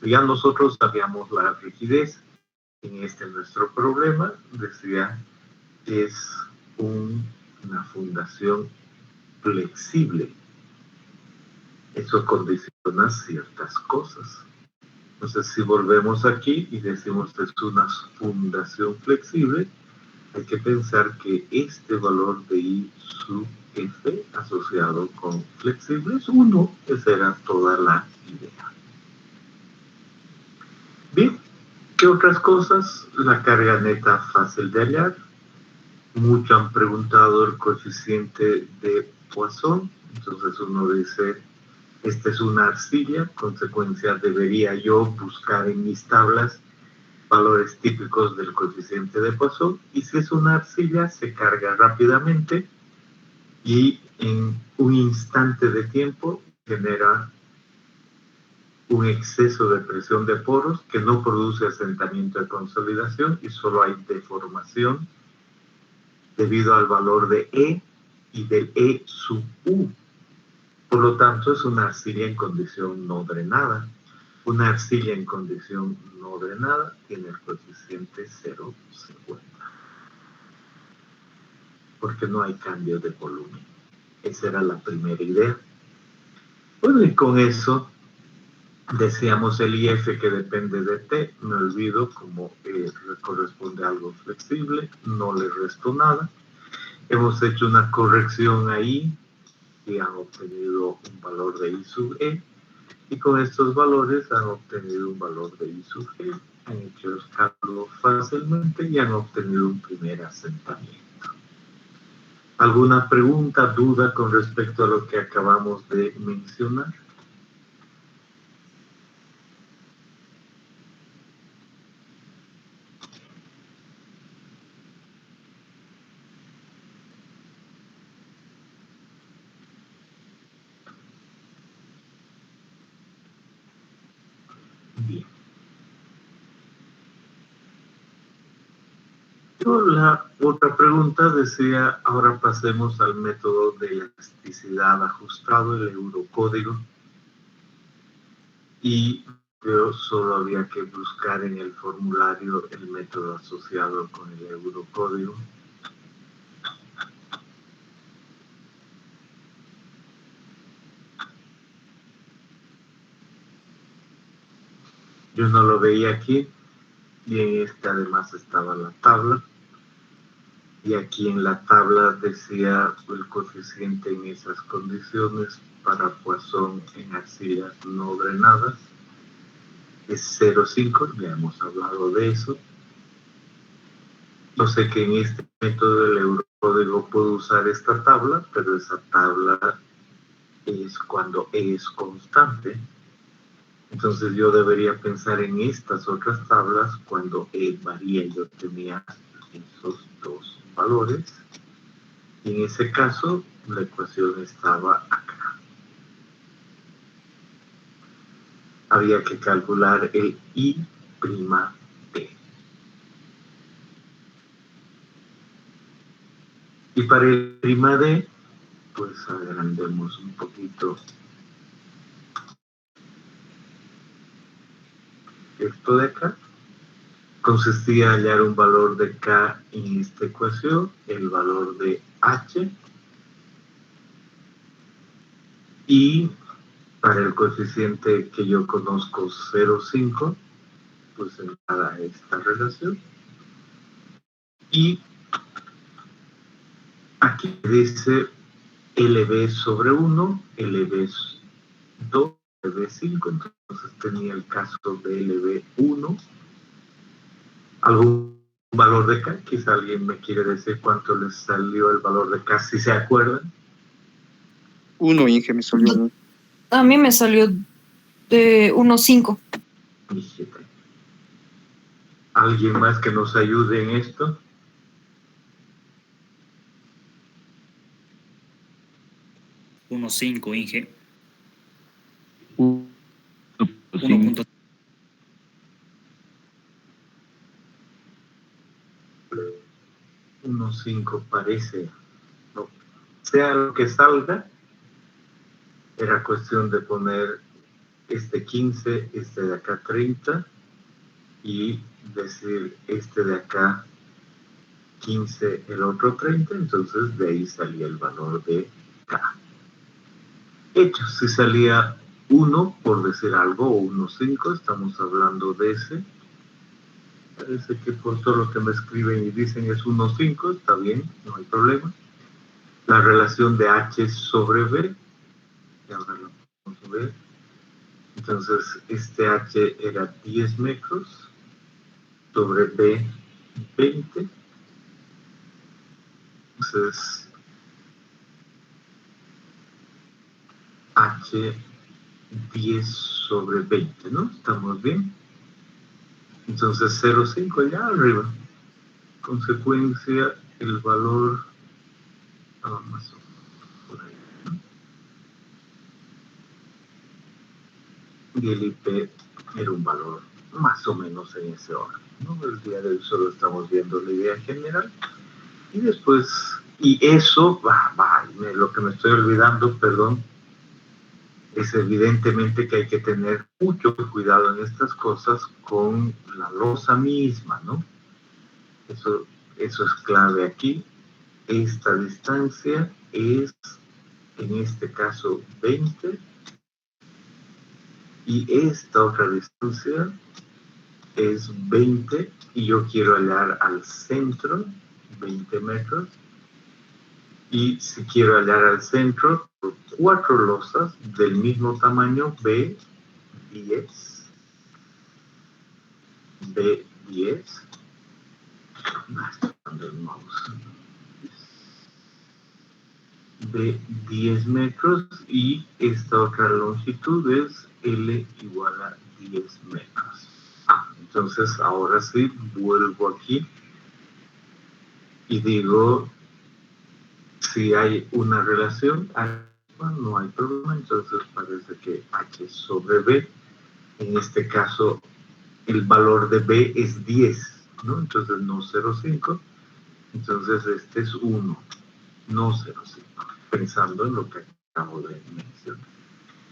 Ya nosotros sabíamos la rigidez. En nuestro problema decía es una fundación flexible. Eso condiciona ciertas cosas. Entonces, si volvemos aquí y decimos que es una fundación flexible, hay que pensar que este valor de I sub F asociado con flexible es 1. Esa era toda la idea. Bien, ¿qué otras cosas? La carga neta fácil de hallar. Muchos han preguntado el coeficiente de Poisson. Entonces uno dice, esta es una arcilla, consecuencia debería yo buscar en mis tablas valores típicos del coeficiente de Poisson, y si es una arcilla se carga rápidamente y en un instante de tiempo genera un exceso de presión de poros que no produce asentamiento de consolidación y solo hay deformación debido al valor de E y del E sub U. Por lo tanto, es una arcilla en condición no drenada. Una arcilla en condición no drenada tiene el coeficiente 0,50. Porque no hay cambio de volumen. Esa era la primera idea. Bueno, y con eso decíamos el IF que depende de T. Me olvido, como corresponde a algo flexible, no le resto nada. Hemos hecho una corrección ahí y han obtenido un valor de I sub E. Y con estos valores han obtenido un valor de I sub G, han hecho los cálculos fácilmente y han obtenido un primer asentamiento. ¿Alguna pregunta, duda con respecto a lo que acabamos de mencionar? Bien. La otra pregunta decía, ahora pasemos al método de elasticidad ajustado, el eurocódigo. Y yo solo había que buscar en el formulario el método asociado con el eurocódigo. Yo no lo veía aquí, y en este además estaba la tabla, y aquí en la tabla decía el coeficiente en esas condiciones para Poisson en arcillas no drenadas es 0,5, ya hemos hablado de eso. Yo sé que en este método del Eurocódigo puedo usar esta tabla, pero esa tabla es cuando E es constante. Entonces yo debería pensar en estas otras tablas cuando E varía. Yo tenía esos dos valores. Y en ese caso, la ecuación estaba acá. Había que calcular el I'. Y para el prima D, pues agrandemos un poquito esto de acá. Consistía en hallar un valor de K en esta ecuación, el valor de H, y para el coeficiente que yo conozco 0,5, pues entrará esta relación. Y aquí dice LB sobre 1, LB 2, LB 5, entonces tenía el caso de LB 1. ¿Algún valor de K? Quizá alguien me quiere decir cuánto les salió el valor de K, si se acuerdan. 1, Inge, me salió 1. A mí me salió de 1,5. ¿Alguien más que nos ayude en esto? 1.5, Inge. 1.5. 1,5 parece. No. Sea lo que salga, era cuestión de poner este 15, este de acá 30, y decir este de acá 15, el otro 30, entonces de ahí salía el valor de K. Hecho, si salía 1, por decir algo, o 1,5, estamos hablando de ese. Parece que por todo lo que me escriben y dicen es 1,5, está bien, no hay problema. La relación de H sobre B, y ahora lo vamos a ver. Entonces, este H era 10 metros sobre B, 20. Entonces, H 10 sobre 20, ¿no? ¿Estamos bien? Entonces 0,5 allá arriba. Consecuencia, el valor más o menos por ahí, ¿no? Y el IP era un valor más o menos en ese orden, ¿no? El día de hoy solo estamos viendo la idea general. Y después, y eso, lo que me estoy olvidando, perdón, es evidentemente que hay que tener mucho cuidado en estas cosas con la losa misma, ¿no? Eso es clave aquí. Esta distancia es, en este caso, 20, y esta otra distancia es 20, y yo quiero hallar al centro 20 metros, y si quiero hallar al centro, 4 losas del mismo tamaño, B10, B10, de 10 metros, y esta otra longitud es L igual a 10 metros. Entonces ahora sí vuelvo aquí y digo, si hay una relación, no hay problema, entonces parece que H sobre B, en este caso el valor de B es 10, ¿no? Entonces no 0,5, entonces este es 1, no 0,5, pensando en lo que acabo de mencionar.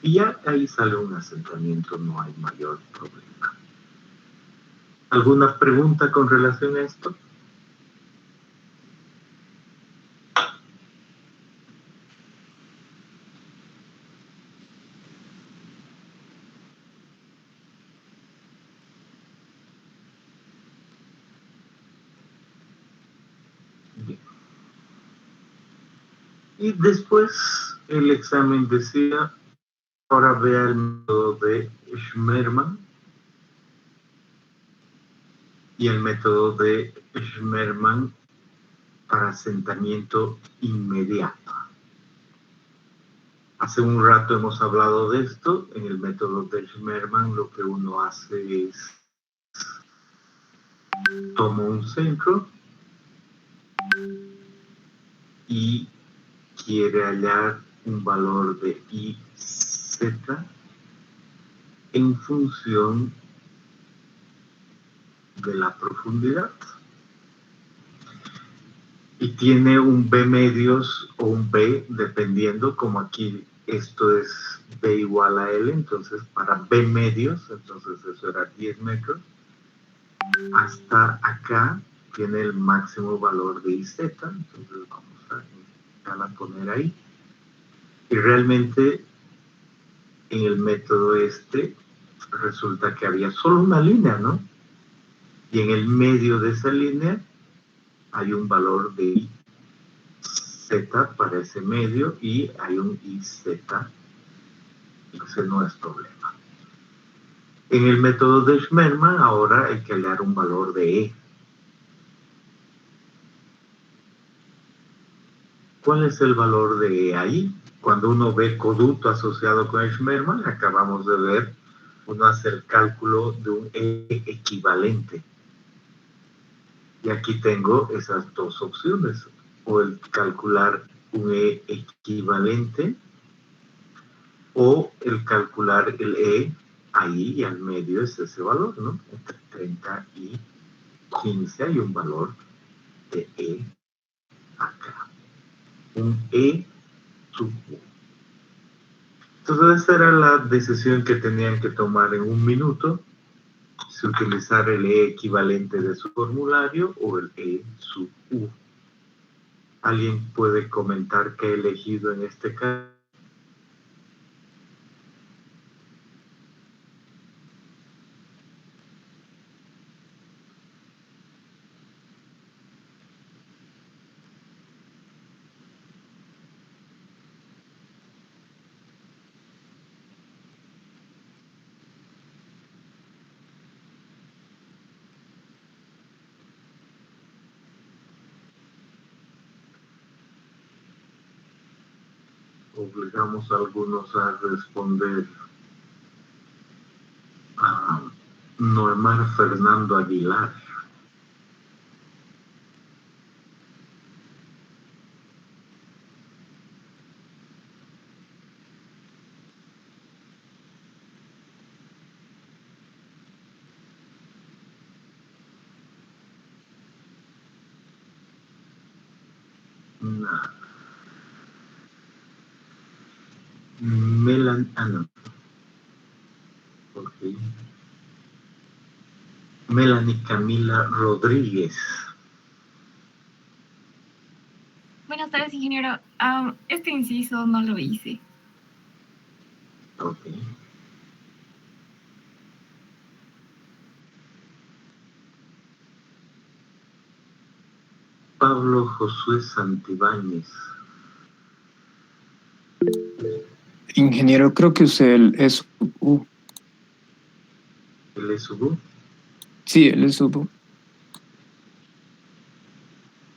Y ya ahí sale un asentamiento, no hay mayor problema. ¿Alguna pregunta con relación a esto? Y después el examen decía, ahora vea el método de Schmermann y el método de Schmermann para asentamiento inmediato. Hace un rato hemos hablado de esto. En el método de Schmermann lo que uno hace es toma un centro y quiere hallar un valor de IZ en función de la profundidad. Y tiene un B medios o un B, dependiendo, como aquí esto es B igual a L, entonces para B medios, entonces eso era 10 metros, hasta acá tiene el máximo valor de IZ, entonces vamos a poner ahí. Y realmente en el método este resulta que había solo una línea, ¿no? Y en el medio de esa línea hay un valor de Z para ese medio y hay un IZ, entonces no es problema. En el método de Schmermann ahora hay que hallar un valor de E. ¿Cuál es el valor de E ahí? Cuando uno ve coduto asociado con Schmermann, acabamos de ver, uno hace el cálculo de un E equivalente. Y aquí tengo esas dos opciones, o el calcular un E equivalente, o el calcular el E ahí y al medio es ese valor, ¿no? Entre 30 y 15 hay un valor de E acá. Un E sub U. Entonces esa era la decisión que tenían que tomar en un minuto, si utilizar el E equivalente de su formulario o el E sub U. ¿Alguien puede comentar qué he elegido en este caso? Obligamos a algunos a responder. A Noemar Fernando Aguilar. No. No. Okay. Melanie Camila Rodríguez. Buenas tardes, ingeniero. Este inciso no lo hice. Ok. Pablo Josué Santibáñez. Ingeniero, creo que usé el SU. ¿El SU? Sí, el SU.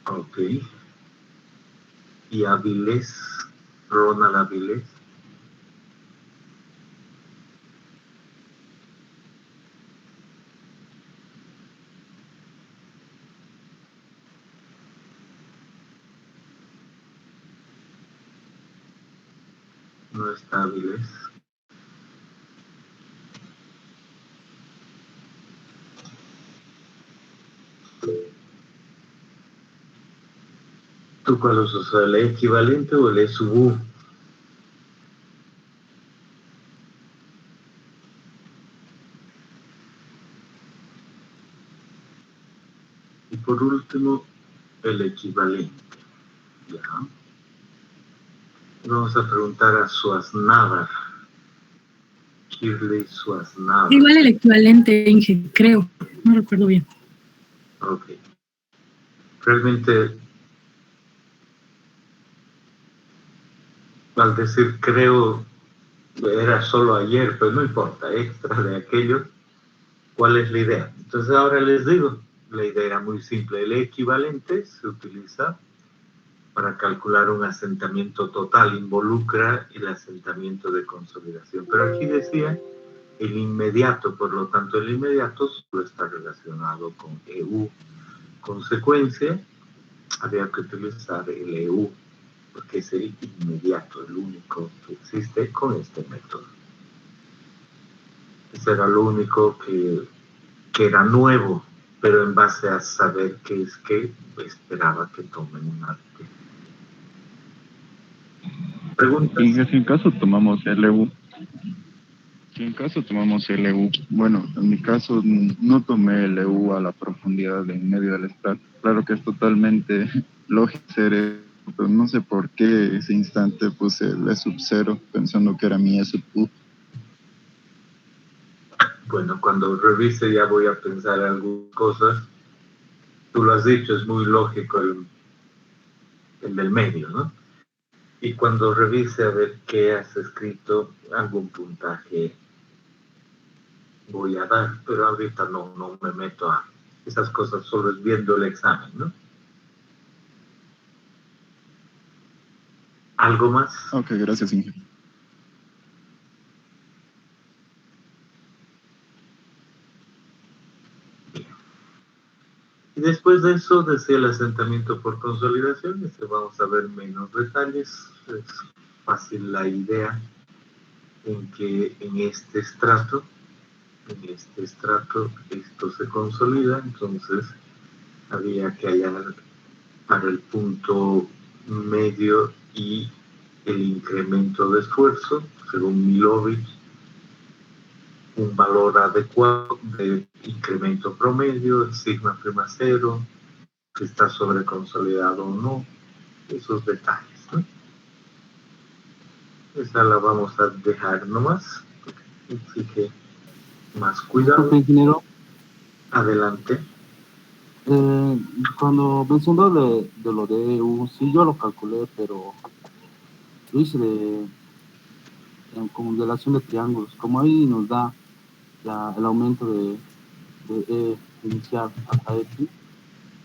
Ok. ¿Y Avilés? Ronald Avilés. No está Avilés. ¿Tú cuál usas? ¿El equivalente o el SU? Y por último, el equivalente. Ya. Vamos a preguntar a Suaznavar. Shirley Suaznavar. Igual el equivalente, Inge, creo. No recuerdo bien. Ok. Realmente al decir creo, era solo ayer, pero no importa, extra de aquello, ¿cuál es la idea? Entonces ahora les digo, la idea era muy simple, el equivalente se utiliza para calcular un asentamiento total, involucra el asentamiento de consolidación, pero aquí decía el inmediato, por lo tanto el inmediato solo está relacionado con EU. Consecuencia, había que utilizar el EU, porque es el inmediato, el único que existe con este método. Eso era lo único que era nuevo, pero en base a saber que es que esperaba que tomen un arte. ¿Preguntas? Y si en caso tomamos LU, bueno, en mi caso no tomé LU a la profundidad en medio del estrato. Claro que es totalmente lógico hacer eso, pero no sé por qué ese instante puse el E sub 0 pensando que era mi E sub U. Bueno, cuando revise ya voy a pensar algunas cosas. Tú lo has dicho, es muy lógico el del medio, ¿no? Y cuando revise a ver qué has escrito, algún puntaje voy a dar, pero ahorita no me meto a esas cosas, solo es viendo el examen, ¿no? ¿Algo más? Ok, gracias, ingeniero. Y después de eso decía el asentamiento por consolidación, vamos a ver menos detalles, es fácil la idea en que en este estrato esto se consolida, entonces había que hallar para el punto medio y el incremento de esfuerzo, según Milovich, un valor adecuado de incremento promedio, el sigma prima cero, si está sobreconsolidado o no, esos detalles, ¿no? Esa la vamos a dejar nomás, exige más cuidado. Ingeniero, Adelante. cuando mencionó de lo de EU, sí yo lo calculé, pero lo hice como relación de triángulos, como ahí nos da el aumento de E inicial hasta X,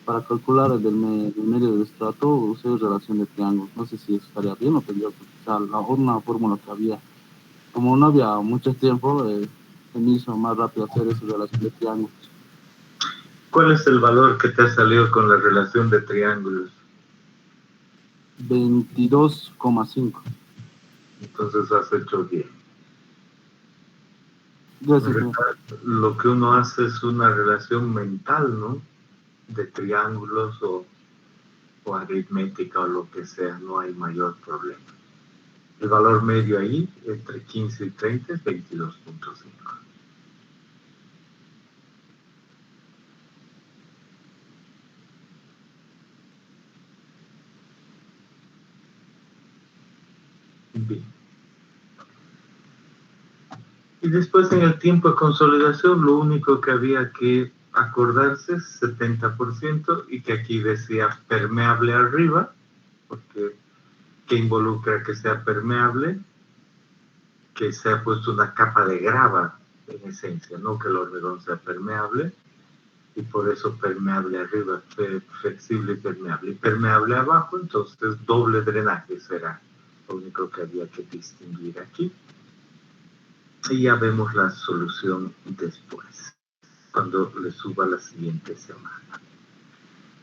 para calcular el del medio del estrato usé relación de triángulos. No sé si eso estaría bien o tendría que usar una fórmula que había. Como no había mucho tiempo, se me hizo más rápido hacer esa relación de triángulos. ¿Cuál es el valor que te ha salido con la relación de triángulos? 22,5. Entonces has hecho bien. Gracias. Lo que uno hace es una relación mental, ¿no? De triángulos o aritmética o lo que sea, no hay mayor problema. El valor medio ahí, entre 15 y 30, es 22.5. Bien. Y después en el tiempo de consolidación, lo único que había que acordarse es 70% y que aquí decía permeable arriba, porque que involucra que sea permeable, que se ha puesto una capa de grava en esencia, no que el hormigón sea permeable, y por eso permeable arriba, flexible y permeable. Y permeable abajo, entonces doble drenaje será lo único que había que distinguir aquí. Y ya vemos la solución después, cuando le suba la siguiente semana.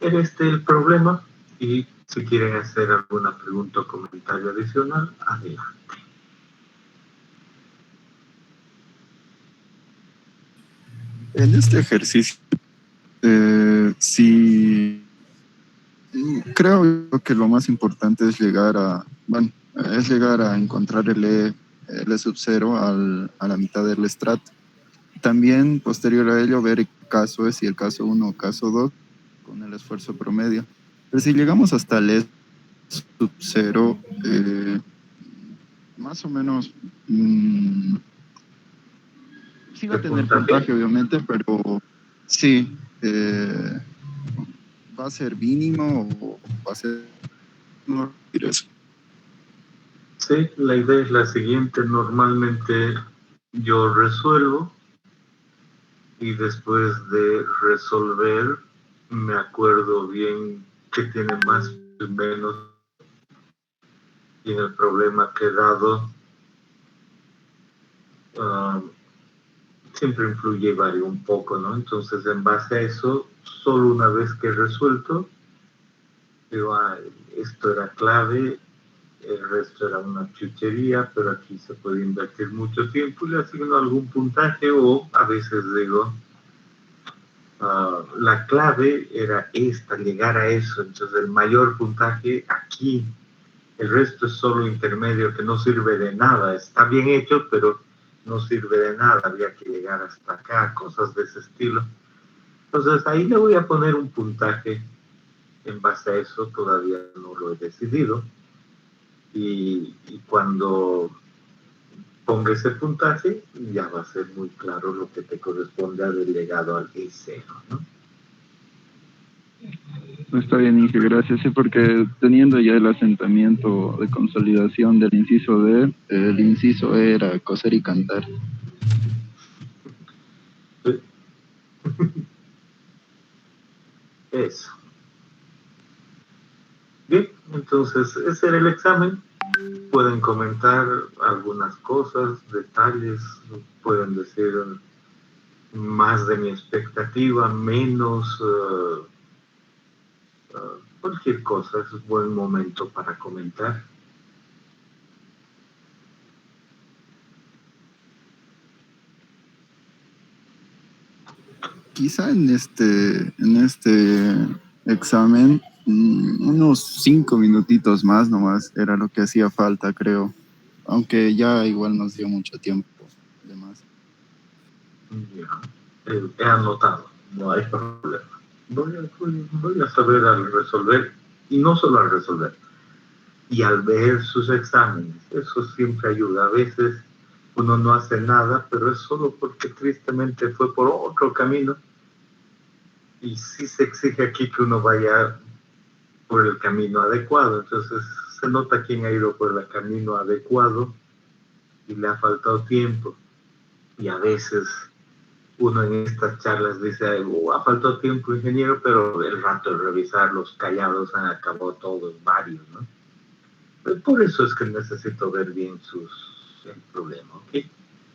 Era este el problema, y si quieren hacer alguna pregunta o comentario adicional, adelante. En este ejercicio, sí, creo que lo más importante es llegar a encontrar el E sub 0 a la mitad del estrato. También, posterior a ello, ver qué caso es, si el caso 1 o caso 2, con el esfuerzo promedio. Pero si llegamos hasta el E sub 0, más o menos, sí va a tener puntaje, obviamente, pero sí, ¿va a ser mínimo o va a ser no eso? Sí, la idea es la siguiente. Normalmente yo resuelvo y después de resolver me acuerdo bien qué tiene más y menos, y en el problema que he dado siempre influye y varía un poco, ¿no? Entonces, en base a eso, solo una vez que he resuelto, digo, esto era clave, el resto era una chuchería, pero aquí se puede invertir mucho tiempo y le asigno algún puntaje, o a veces digo, la clave era esta, llegar a eso, entonces el mayor puntaje aquí, el resto es solo intermedio que no sirve de nada, está bien hecho, pero no sirve de nada, había que llegar hasta acá, cosas de ese estilo. Entonces ahí le voy a poner un puntaje en base a eso, todavía no lo he decidido, y cuando ponga ese puntaje ya va a ser muy claro lo que te corresponde haber llegado al E0, ¿no? Está bien, Inge, gracias. Sí, porque teniendo ya el asentamiento de consolidación del inciso D, el inciso E era coser y cantar. Sí. Eso. Bien, entonces ese era el examen. Pueden comentar algunas cosas, detalles, pueden decir más de mi expectativa, menos, cualquier cosa, es un buen momento para comentar. Quizá en este examen, unos 5 minutitos más nomás era lo que hacía falta, creo. Aunque ya igual nos dio mucho tiempo de más. Ya, he anotado, no hay problema. Voy a saber al resolver, y no solo al resolver, y al ver sus exámenes. Eso siempre ayuda. A veces uno no hace nada, pero es solo porque tristemente fue por otro camino, y sí se exige aquí que uno vaya por el camino adecuado. Entonces se nota quién ha ido por el camino adecuado y le ha faltado tiempo. Y a veces uno en estas charlas dice, ha faltado tiempo, ingeniero, pero el rato de revisar los callados han acabado todos, varios, ¿no? Pero por eso es que necesito ver bien el problema, ¿ok?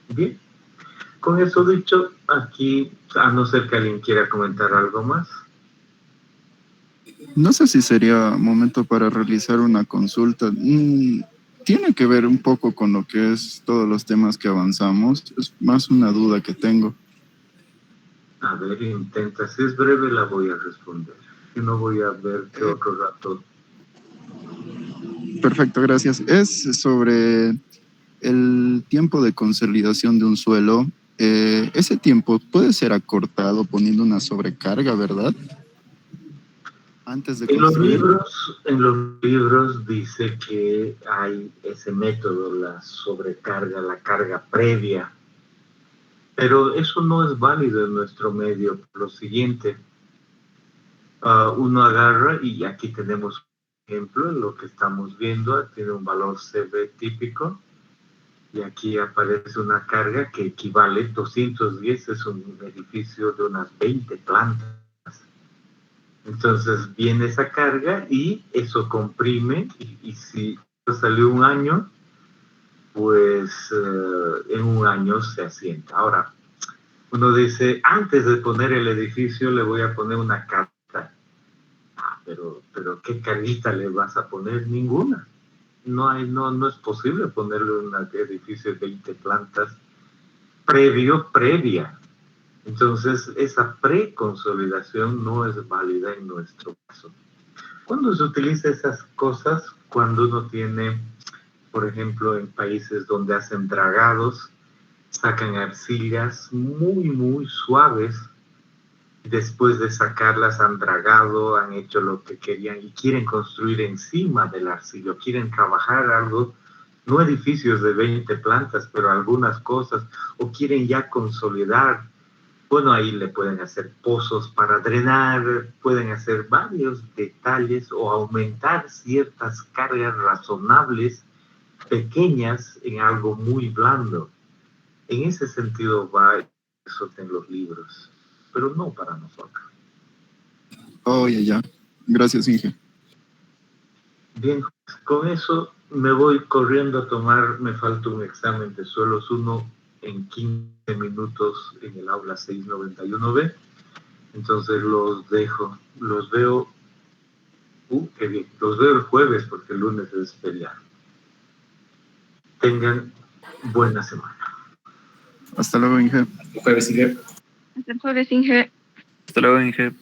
Bien. Con eso dicho, aquí, a no ser que alguien quiera comentar algo más. No sé si sería momento para realizar una consulta. Tiene que ver un poco con lo que es todos los temas que avanzamos. Es más una duda que tengo. A ver, intenta. Si es breve, la voy a responder. Si no, voy a ver qué otro rato. Perfecto, gracias. Es sobre el tiempo de consolidación de un suelo. Ese tiempo puede ser acortado poniendo una sobrecarga, ¿verdad? Antes de construir. En los libros dice que hay ese método, la sobrecarga, la carga previa, pero eso no es válido en nuestro medio. Lo siguiente, uno agarra, y aquí tenemos un ejemplo, lo que estamos viendo tiene un valor CV típico, y aquí aparece una carga que equivale, 210 es un edificio de unas 20 plantas. Entonces viene esa carga y eso comprime, y si salió un año, pues en un año se asienta. Ahora, uno dice, antes de poner el edificio le voy a poner una carga. Pero ¿qué carguita le vas a poner? Ninguna. No es posible ponerle un edificio de 20 plantas previa. Entonces, esa preconsolidación no es válida en nuestro caso. ¿Cuándo se utiliza esas cosas? Cuando uno tiene, por ejemplo, en países donde hacen dragados, sacan arcillas muy, muy suaves. Después de sacarlas han dragado, han hecho lo que querían y quieren construir encima del arcillo, quieren trabajar algo, no edificios de 20 plantas, pero algunas cosas, o quieren ya consolidar. Bueno, ahí le pueden hacer pozos para drenar, pueden hacer varios detalles o aumentar ciertas cargas razonables pequeñas en algo muy blando. En ese sentido va eso en los libros, pero no para nosotros. Oh, ya. Gracias, Inge. Bien, con eso me voy corriendo a tomar, me falta un examen de suelos 1 en 15 minutos en el aula 691B. Entonces los dejo, los veo, qué bien, los veo el jueves porque el lunes es feriado. Tengan buena semana. Hasta luego, Inge. Hasta el jueves, Inge. Hasta luego, Inge.